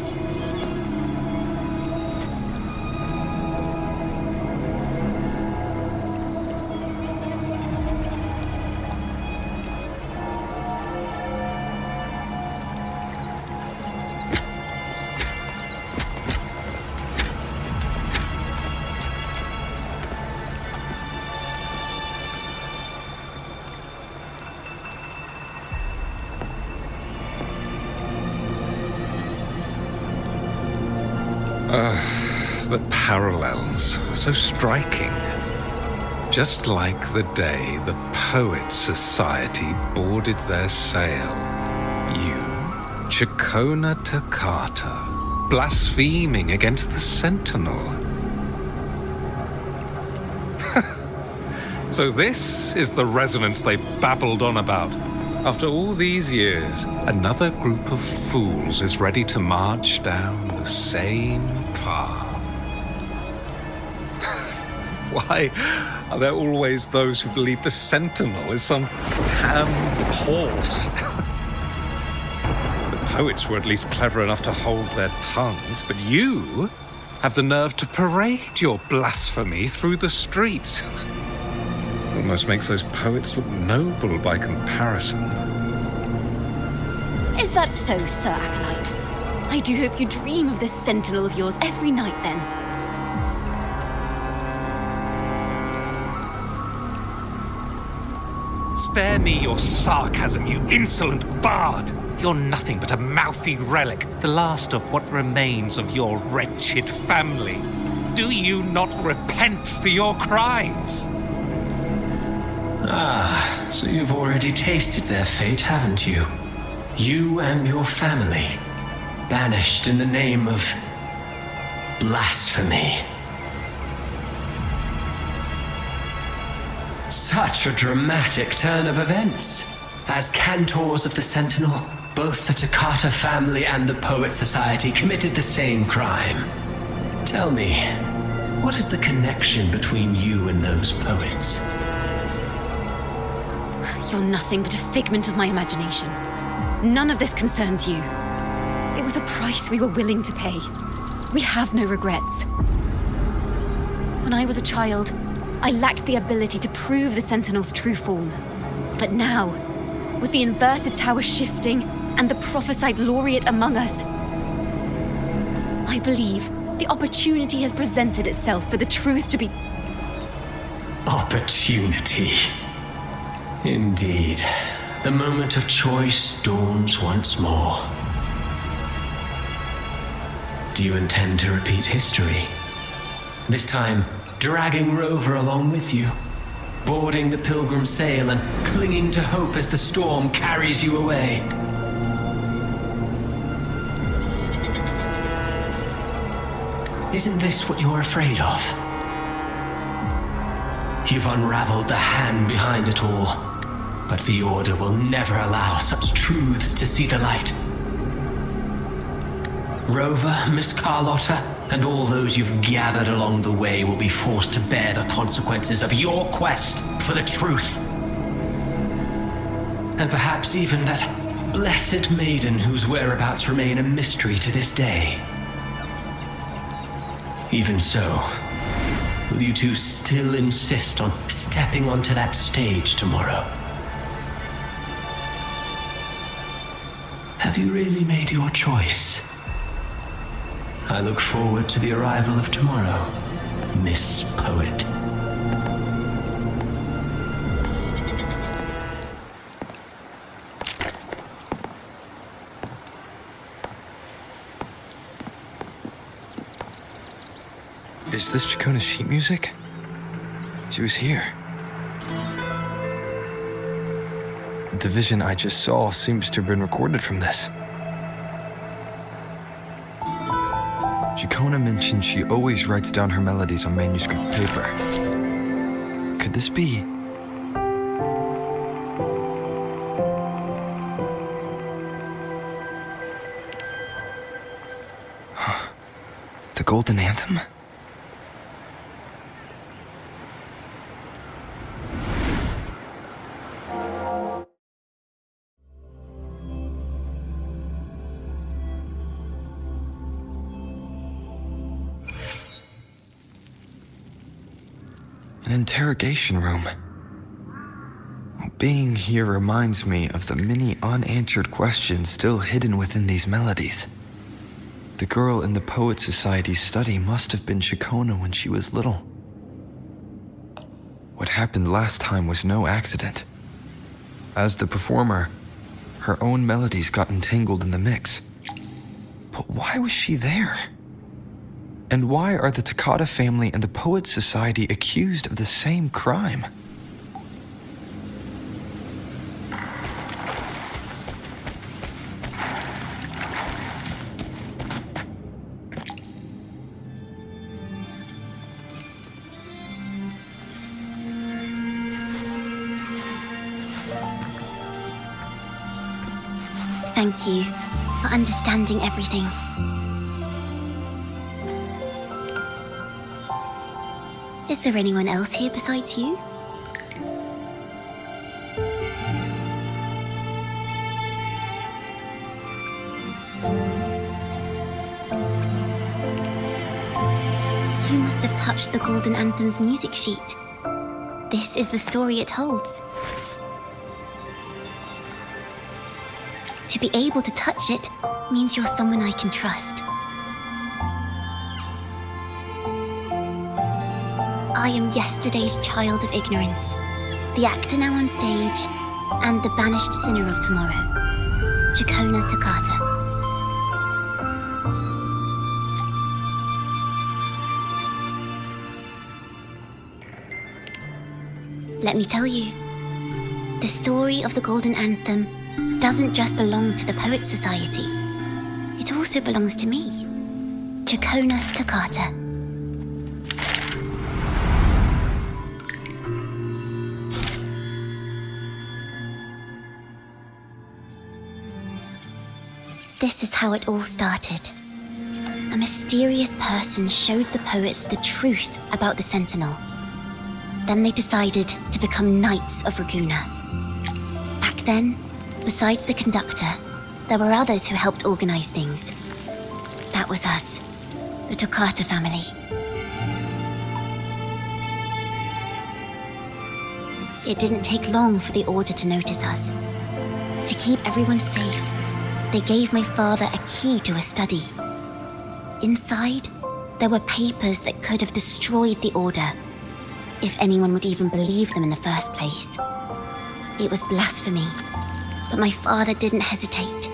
The parallels, so striking. Just like the day the Poets Society boarded their sail. You, Ciaccona Toccata, blaspheming against the Sentinel. So this is the resonance they babbled on about. After all these years, another group of fools is ready to march down the same path. Why are there always those who believe the Sentinel is some damn horse? The poets were at least clever enough to hold their tongues, but you have the nerve to parade your blasphemy through the streets. Almost makes those poets look noble by comparison. Is that so, Sir Acolyte? I do hope you dream of this Sentinel of yours every night, then. Spare me your sarcasm, you insolent bard! You're nothing but a mouthy relic, the last of what remains of your wretched family. Do you not repent for your crimes? Ah, so you've already tasted their fate, haven't you? You and your family, banished in the name of blasphemy. Such a dramatic turn of events. As cantors of the Sentinel, both the Toccata family and the Poet Society committed the same crime. Tell me, what is the connection between you and those poets? You're nothing but a figment of my imagination. None of this concerns you. It was a price we were willing to pay. We have no regrets. When I was a child, I lacked the ability to prove the Sentinel's true form. But now, with the inverted tower shifting and the prophesied laureate among us, I believe the opportunity has presented itself for the truth to be... Opportunity. Indeed. The moment of choice dawns once more. Do you intend to repeat history? This time, dragging Rover along with you, boarding the pilgrim sail and clinging to hope as the storm carries you away. Isn't this what you're afraid of? You've unraveled the hand behind it all, but the Order will never allow such truths to see the light. Rover, Miss Carlotta, and all those you've gathered along the way will be forced to bear the consequences of your quest for the truth. And perhaps even that blessed maiden whose whereabouts remain a mystery to this day. Even so, will you two still insist on stepping onto that stage tomorrow? Have you really made your choice? I look forward to the arrival of tomorrow, Miss Poet. Is this Ciaccona's sheet music? She was here. The vision I just saw seems to have been recorded from this. Ciaccona mentioned she always writes down her melodies on manuscript paper. Could this be? The Golden Anthem? An interrogation room. Being here reminds me of the many unanswered questions still hidden within these melodies. The girl in the Poet Society's study must have been Ciaccona when she was little. What happened last time was no accident. As the performer, her own melodies got entangled in the mix. But why was she there? And why are the Toccata family and the Poet Society accused of the same crime? Thank you for understanding everything. Is there anyone else here besides you? You must have touched the Golden Anthem's music sheet. This is the story it holds. To be able to touch it means you're someone I can trust. I am yesterday's child of ignorance, the actor now on stage, and the banished sinner of tomorrow, Ciaccona Toccata. Let me tell you, the story of the Golden Anthem doesn't just belong to the Poet Society. It also belongs to me, Ciaccona Toccata. This is how it all started. A mysterious person showed the poets the truth about the Sentinel. Then they decided to become Knights of Ragunna. Back then, besides the conductor, there were others who helped organize things. That was us, the Toccata family. It didn't take long for the Order to notice us. To keep everyone safe, they gave my father a key to a study. Inside, there were papers that could have destroyed the Order, if anyone would even believe them in the first place. It was blasphemy, but my father didn't hesitate.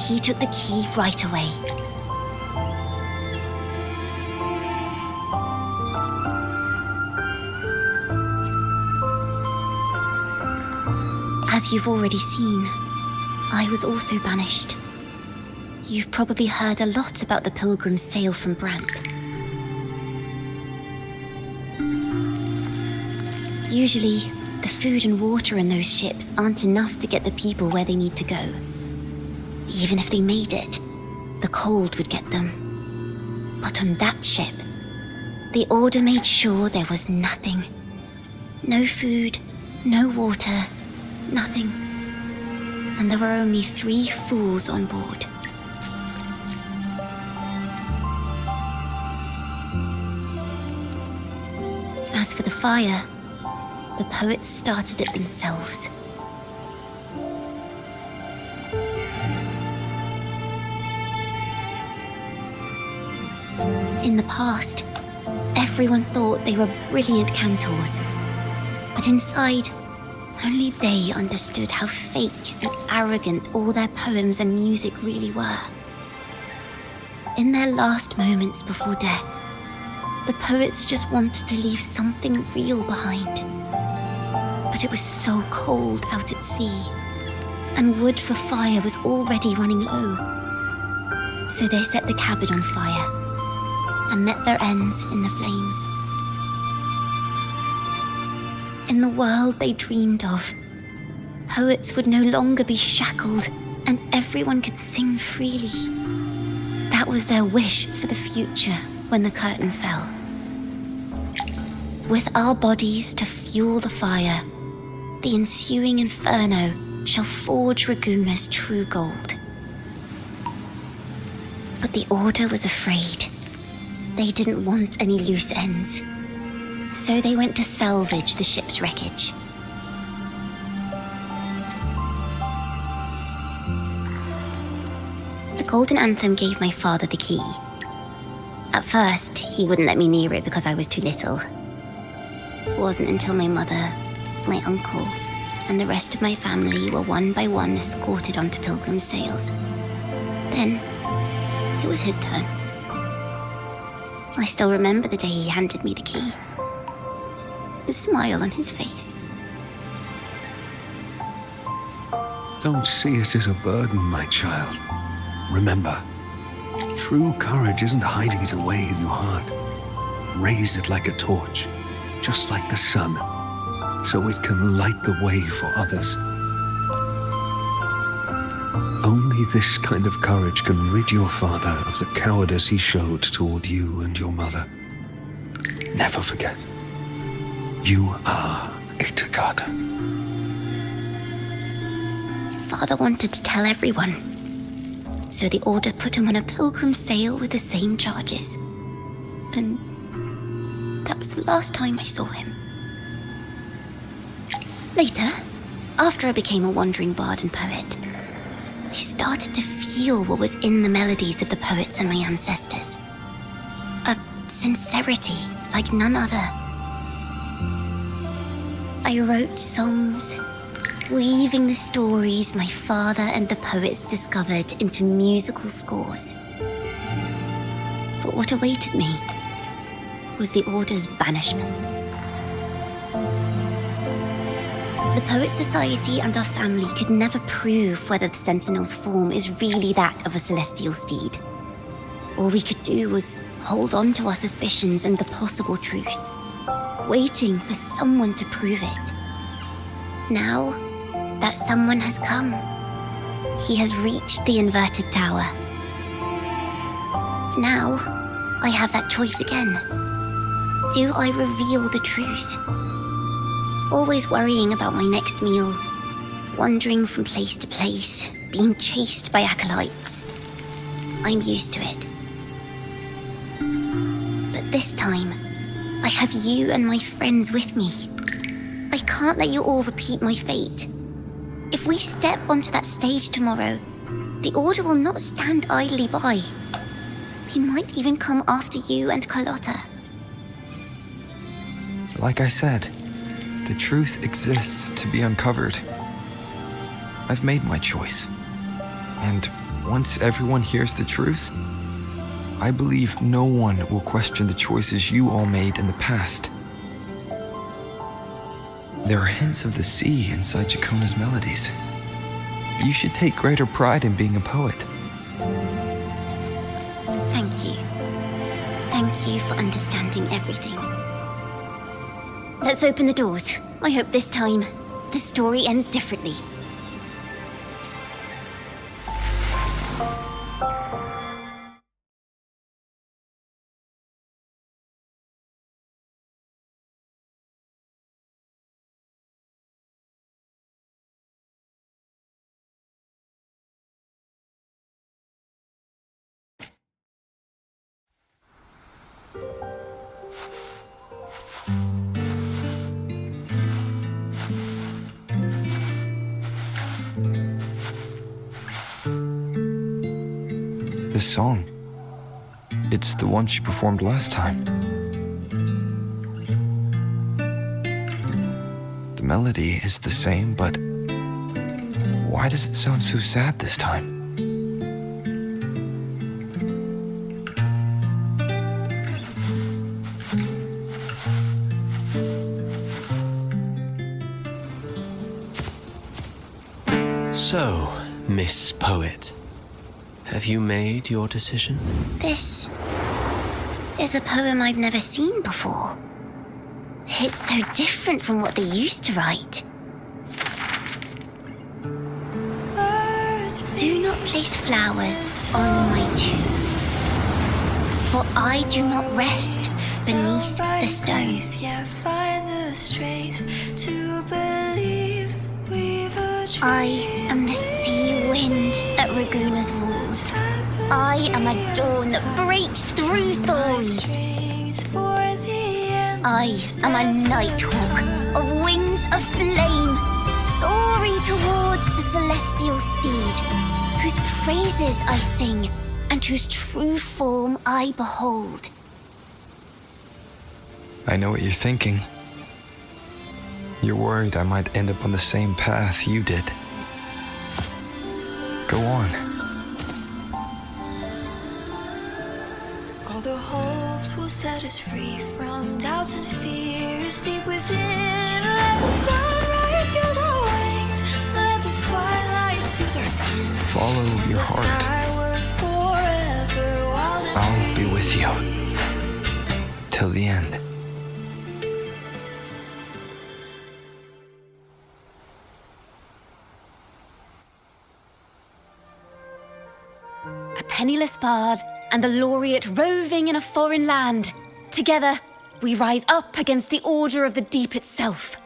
He took the key right away. As you've already seen, I was also banished. You've probably heard a lot about the pilgrims' sail from Brant. Usually, the food and water in those ships aren't enough to get the people where they need to go. Even if they made it, the cold would get them. But on that ship, the Order made sure there was nothing. No food, no water, nothing. And there were only 3 fools on board. As for the fire, the poets started it themselves. In the past, everyone thought they were brilliant cantors, but inside, only they understood how fake and arrogant all their poems and music really were. In their last moments before death, the poets just wanted to leave something real behind. But it was so cold out at sea, and wood for fire was already running low. So they set the cabin on fire, and met their ends in the flames. In the world they dreamed of, poets would no longer be shackled, and everyone could sing freely. That was their wish for the future when the curtain fell. With our bodies to fuel the fire, the ensuing inferno shall forge Ragunna's true gold. But the Order was afraid. They didn't want any loose ends. So they went to salvage the ship's wreckage. The Golden Anthem gave my father the key. At first, he wouldn't let me near it because I was too little. It wasn't until my mother, my uncle, and the rest of my family were one by one escorted onto pilgrim sails. Then, it was his turn. I still remember the day he handed me the key. The smile on his face. Don't see it as a burden, my child. Remember, true courage isn't hiding it away in your heart. Raise it like a torch, just like the sun, so it can light the way for others. Only this kind of courage can rid your father of the cowardice he showed toward you and your mother. Never forget, you are a Ciaccona. Father wanted to tell everyone, so the Order put him on a pilgrim sail with the same charges. And that was the last time I saw him. Later, after I became a wandering bard and poet, I started to feel what was in the melodies of the poets and my ancestors. A sincerity like none other. I wrote songs, weaving the stories my father and the poets discovered into musical scores. But what awaited me was the Order's banishment. The Poets Society and our family could never prove whether the Sentinel's form is really that of a celestial steed. All we could do was hold on to our suspicions and the possible truth, waiting for someone to prove it. Now, that someone has come. He has reached the inverted tower. Now, I have that choice again. Do I reveal the truth? Always worrying about my next meal, wandering from place to place, being chased by acolytes. I'm used to it. But this time, I have you and my friends with me. I can't let you all repeat my fate. If we step onto that stage tomorrow, the Order will not stand idly by. He might even come after you and Carlotta. Like I said, the truth exists to be uncovered. I've made my choice. And once everyone hears the truth, I believe no one will question the choices you all made in the past. There are hints of the sea inside Ciaccona's melodies. You should take greater pride in being a poet. Thank you. Thank you for understanding everything. Let's open the doors. I hope this time, the story ends differently. This song, it's the one she performed last time. The melody is the same, but why does it sound so sad this time? So, Miss Poet, have you made your decision? This is a poem I've never seen before. It's so different from what they used to write. Do not place flowers on my tomb, for I do not rest beneath the stone. I am the sea wind at Ragunna's walls. I am a dawn that breaks through thorns. I am a nighthawk of wings of flame, soaring towards the celestial steed, whose praises I sing and whose true form I behold. I know what you're thinking. You're worried I might end up on the same path you did. Go on. All the hopes will set us free from doubts and fears deep within. Let the sunrise gild our wings. Let the twilight soothe our skin. Follow your heart. I'll be with you till the end. A penniless bard and the laureate roving in a foreign land. Together, we rise up against the order of the deep itself.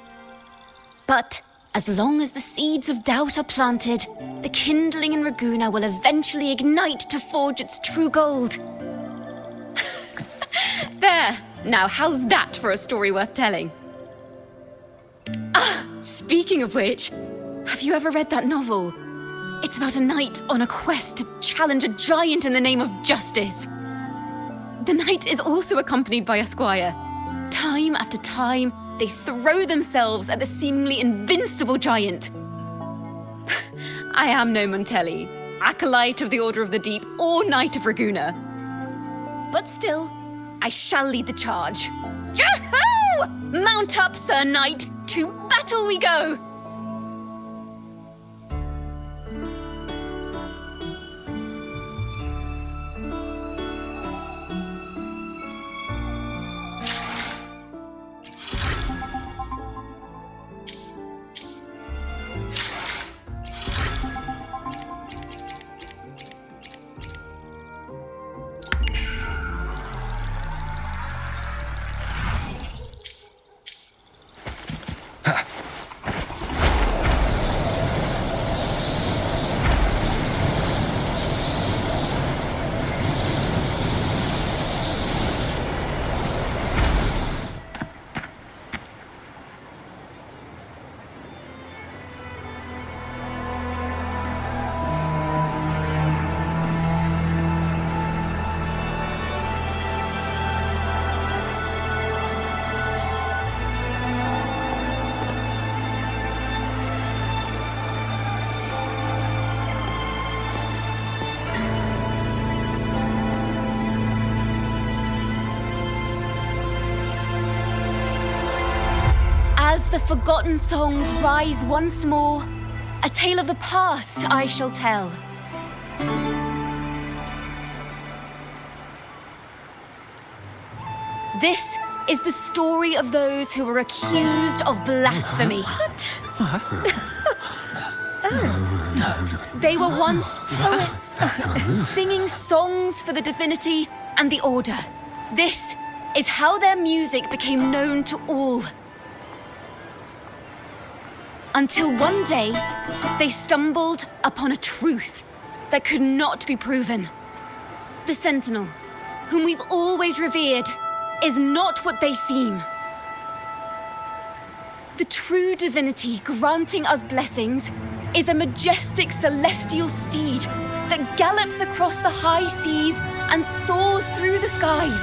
But as long as the seeds of doubt are planted, the kindling in Ragunna will eventually ignite to forge its true gold. There! Now, how's that for a story worth telling? Ah, speaking of which, have you ever read that novel? It's about a knight on a quest to challenge a giant in the name of justice. The knight is also accompanied by a squire. Time after time, they throw themselves at the seemingly invincible giant. I am no Montelli, acolyte of the Order of the Deep, or Knight of Ragunna. But still, I shall lead the charge. Yahoo! Mount up, Sir Knight! To battle we go! the forgotten songs rise once more, a tale of the past I shall tell. This is the story of those who were accused of blasphemy. They were once poets, singing songs for the divinity and the order. This is how their music became known to all. Until one day, they stumbled upon a truth that could not be proven. The Sentinel, whom we've always revered, is not what they seem. The true divinity granting us blessings is a majestic celestial steed that gallops across the high seas and soars through the skies.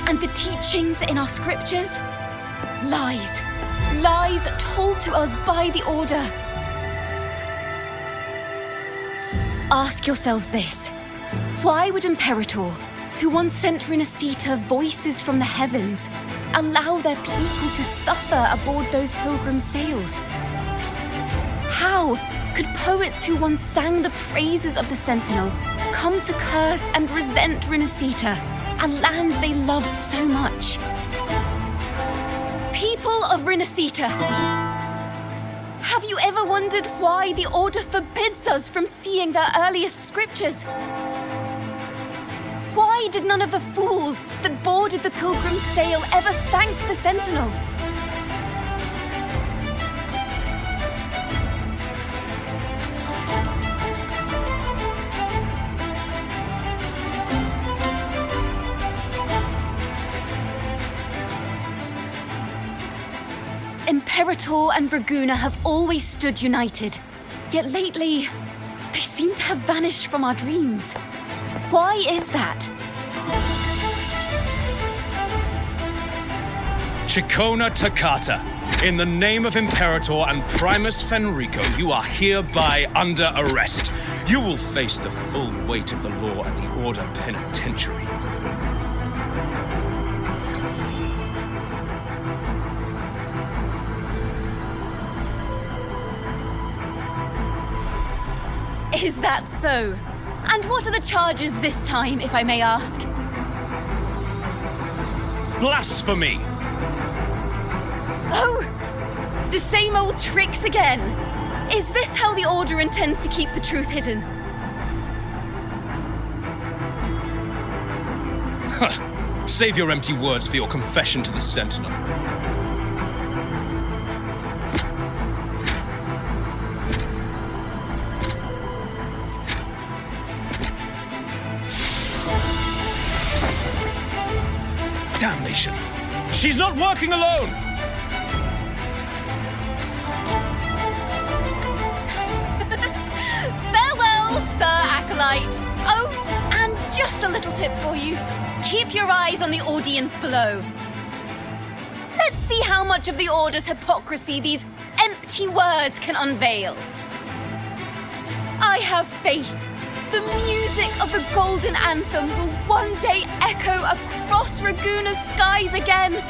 And the teachings in our scriptures? Lies. Lies told to us by the Order. Ask yourselves this. Why would Imperator, who once sent Renacita voices from the heavens, allow their people to suffer aboard those pilgrim sails? How could poets who once sang the praises of the Sentinel come to curse and resent Renacita, a land they loved so much? People of Renacita, have you ever wondered why the Order forbids us from seeing their earliest scriptures? Why did none of the fools that boarded the Pilgrim's sail ever thank the Sentinel? Imperator and Ragunna have always stood united, yet lately, they seem to have vanished from our dreams. Why is that? Ciaccona Toccata, in the name of Imperator and Primus Fenrico, you are hereby under arrest. You will face the full weight of the law at the Order Penitentiary. Is that so? And what are the charges this time, if I may ask? Blasphemy! Oh! The same old tricks again! Is this how the Order intends to keep the truth hidden? Save your empty words for your confession to the Sentinel. Damnation! She's not working alone! Farewell, Sir Acolyte! Oh, and just a little tip for you. Keep your eyes on the audience below. Let's see how much of the Order's hypocrisy these empty words can unveil. I have faith. The music of the Golden Anthem will one day echo across Ragunna's skies again.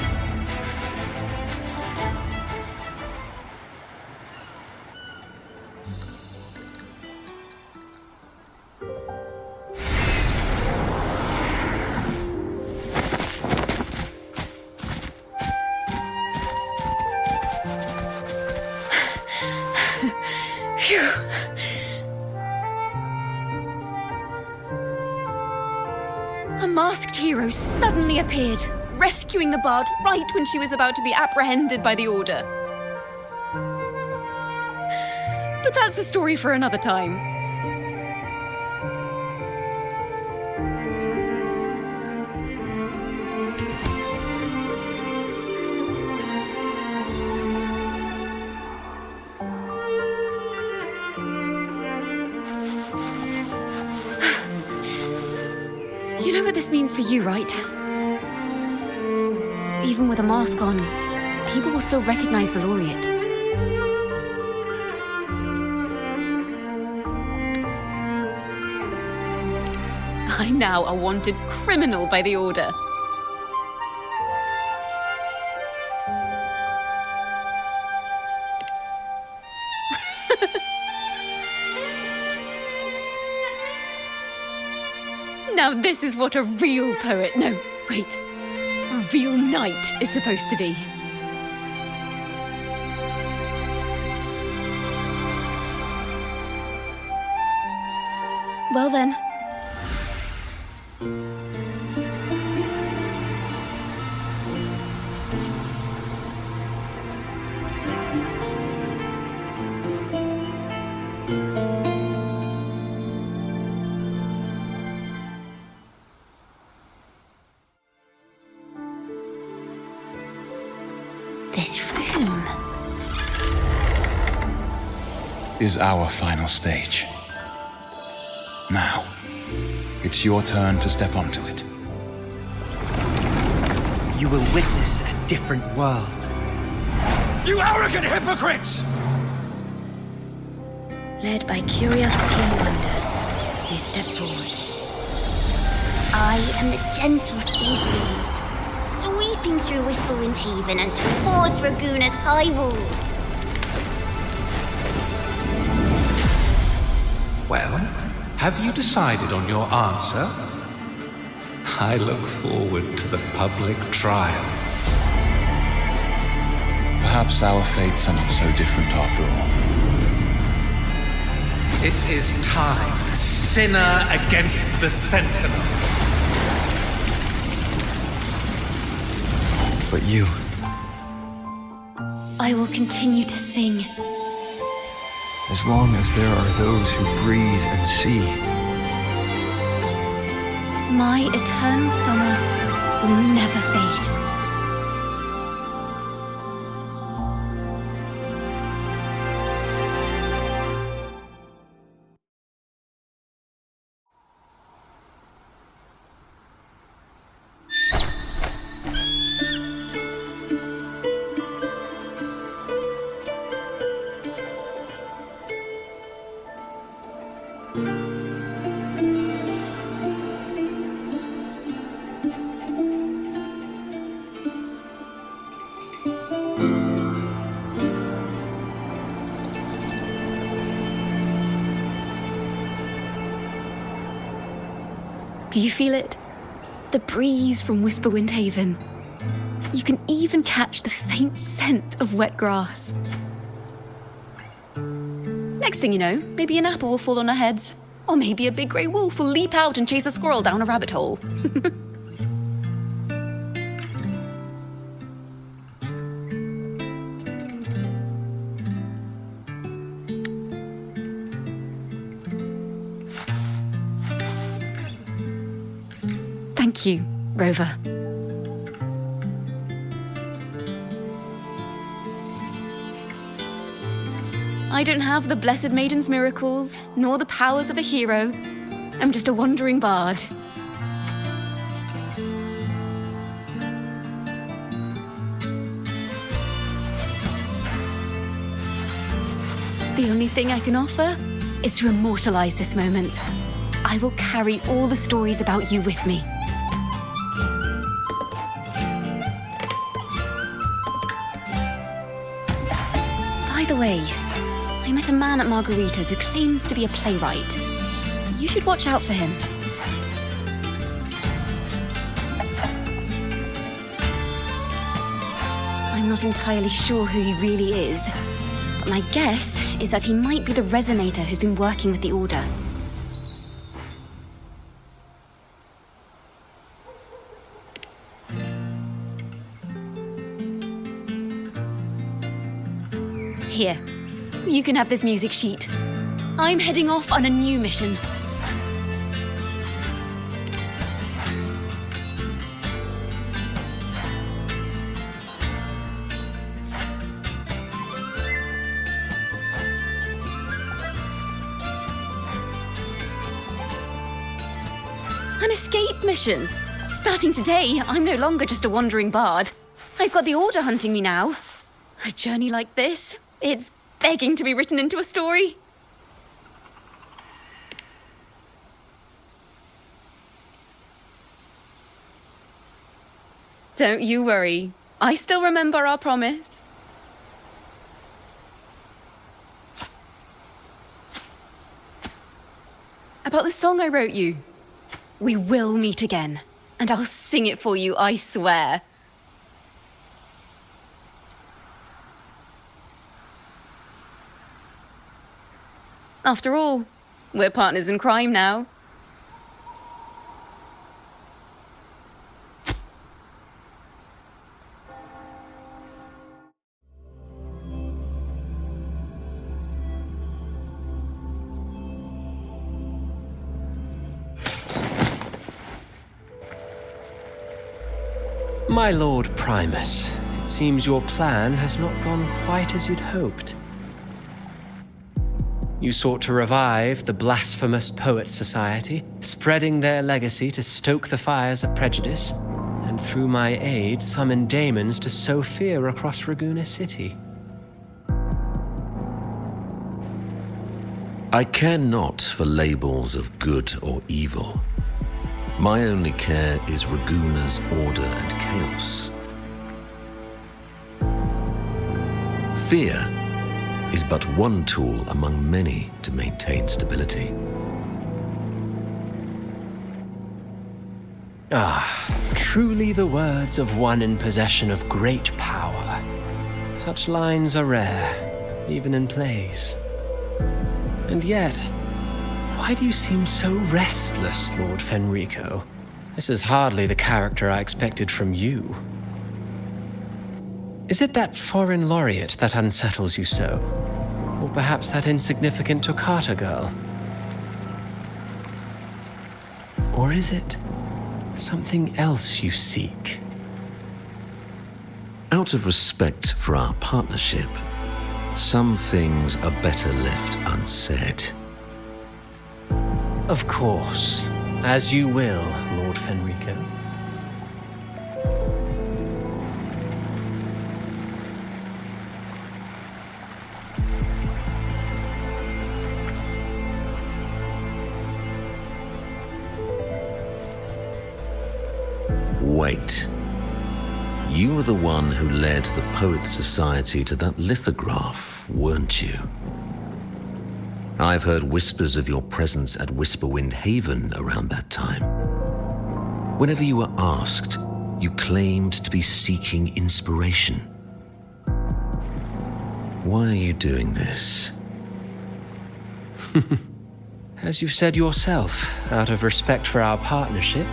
Phew. A masked hero suddenly appeared, rescuing the bard right when she was about to be apprehended by the Order. But that's a story for another time. You know what this means for you, right? Even with a mask on, people will still recognize the laureate. I'm now a wanted criminal by the Order. Now this is what a real poet, no, wait, a real knight is supposed to be. Well then. This room is our final stage. Now, it's your turn to step onto it. You will witness a different world. You arrogant hypocrites! Led by curiosity and wonder, you step forward. I am the gentle sea breeze, sweeping through Whisperwind Haven and towards Ragunna's high walls. Well, have you decided on your answer? I look forward to the public trial. Perhaps our fates are not so different after all. It is time, sinner against the Sentinel. But you... I will continue to sing. As long as there are those who breathe and see. My eternal summer will never fade. Do you feel it? The breeze from Whisperwind Haven. You can even catch the faint scent of wet grass. Next thing you know, maybe an apple will fall on our heads. Or maybe a big grey wolf will leap out and chase a squirrel down a rabbit hole. Thank you, Rover. I don't have the Blessed Maiden's miracles, nor the powers of a hero. I'm just a wandering bard. The only thing I can offer is to immortalize this moment. I will carry all the stories about you with me. By the way, I met a man at Margarita's who claims to be a playwright. You should watch out for him. I'm not entirely sure who he really is, but my guess is that he might be the resonator who's been working with the Order. Here, you can have this music sheet. I'm heading off on a new mission. An escape mission. Starting today, I'm no longer just a wandering bard. I've got the Order hunting me now. A journey like this, it's begging to be written into a story. Don't you worry. I still remember our promise. About the song I wrote you. We will meet again, and I'll sing it for you, I swear. After all, we're partners in crime now. My Lord Primus, it seems your plan has not gone quite as you'd hoped. You sought to revive the blasphemous Poets Society, spreading their legacy to stoke the fires of prejudice, and through my aid summon daemons to sow fear across Ragunna City. I care not for labels of good or evil. My only care is Ragunna's order and chaos. Fear is but one tool among many to maintain stability. Ah, truly the words of one in possession of great power. Such lines are rare, even in plays. And yet, why do you seem so restless, Lord Fenrico? This is hardly the character I expected from you. Is it that foreign laureate that unsettles you so? Or perhaps that insignificant Toccata girl? Or is it something else you seek? Out of respect for our partnership, some things are better left unsaid. Of course. As you will, Lord Fenrico. Wait. You were the one who led the Poets Society to that lithograph, weren't you? I've heard whispers of your presence at Whisperwind Haven around that time. Whenever you were asked, you claimed to be seeking inspiration. Why are you doing this? As you said yourself, out of respect for our partnership,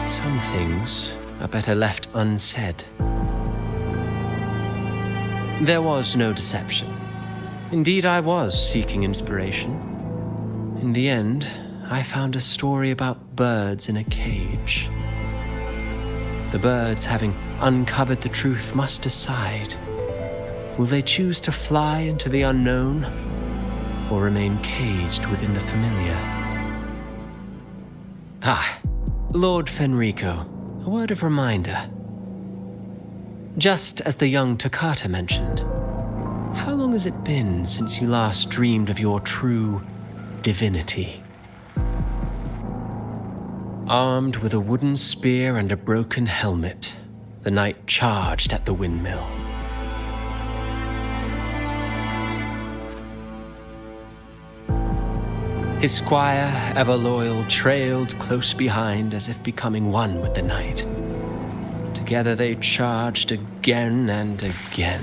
some things are better left unsaid. There was no deception. Indeed, I was seeking inspiration. In the end, I found a story about birds in a cage. The birds, having uncovered the truth, must decide. Will they choose to fly into the unknown, or remain caged within the familiar? Ah, Lord Fenrico, a word of reminder. Just as the young Toccata mentioned, how long has it been since you last dreamed of your true divinity? Armed with a wooden spear and a broken helmet, the knight charged at the windmill. His squire, ever loyal, trailed close behind as if becoming one with the knight. Together they charged again and again.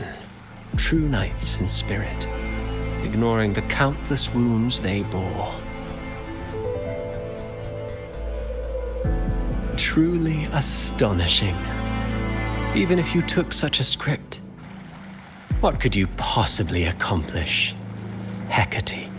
True knights in spirit, ignoring the countless wounds they bore. Truly astonishing. Even if you took such a script, what could you possibly accomplish, Hecate?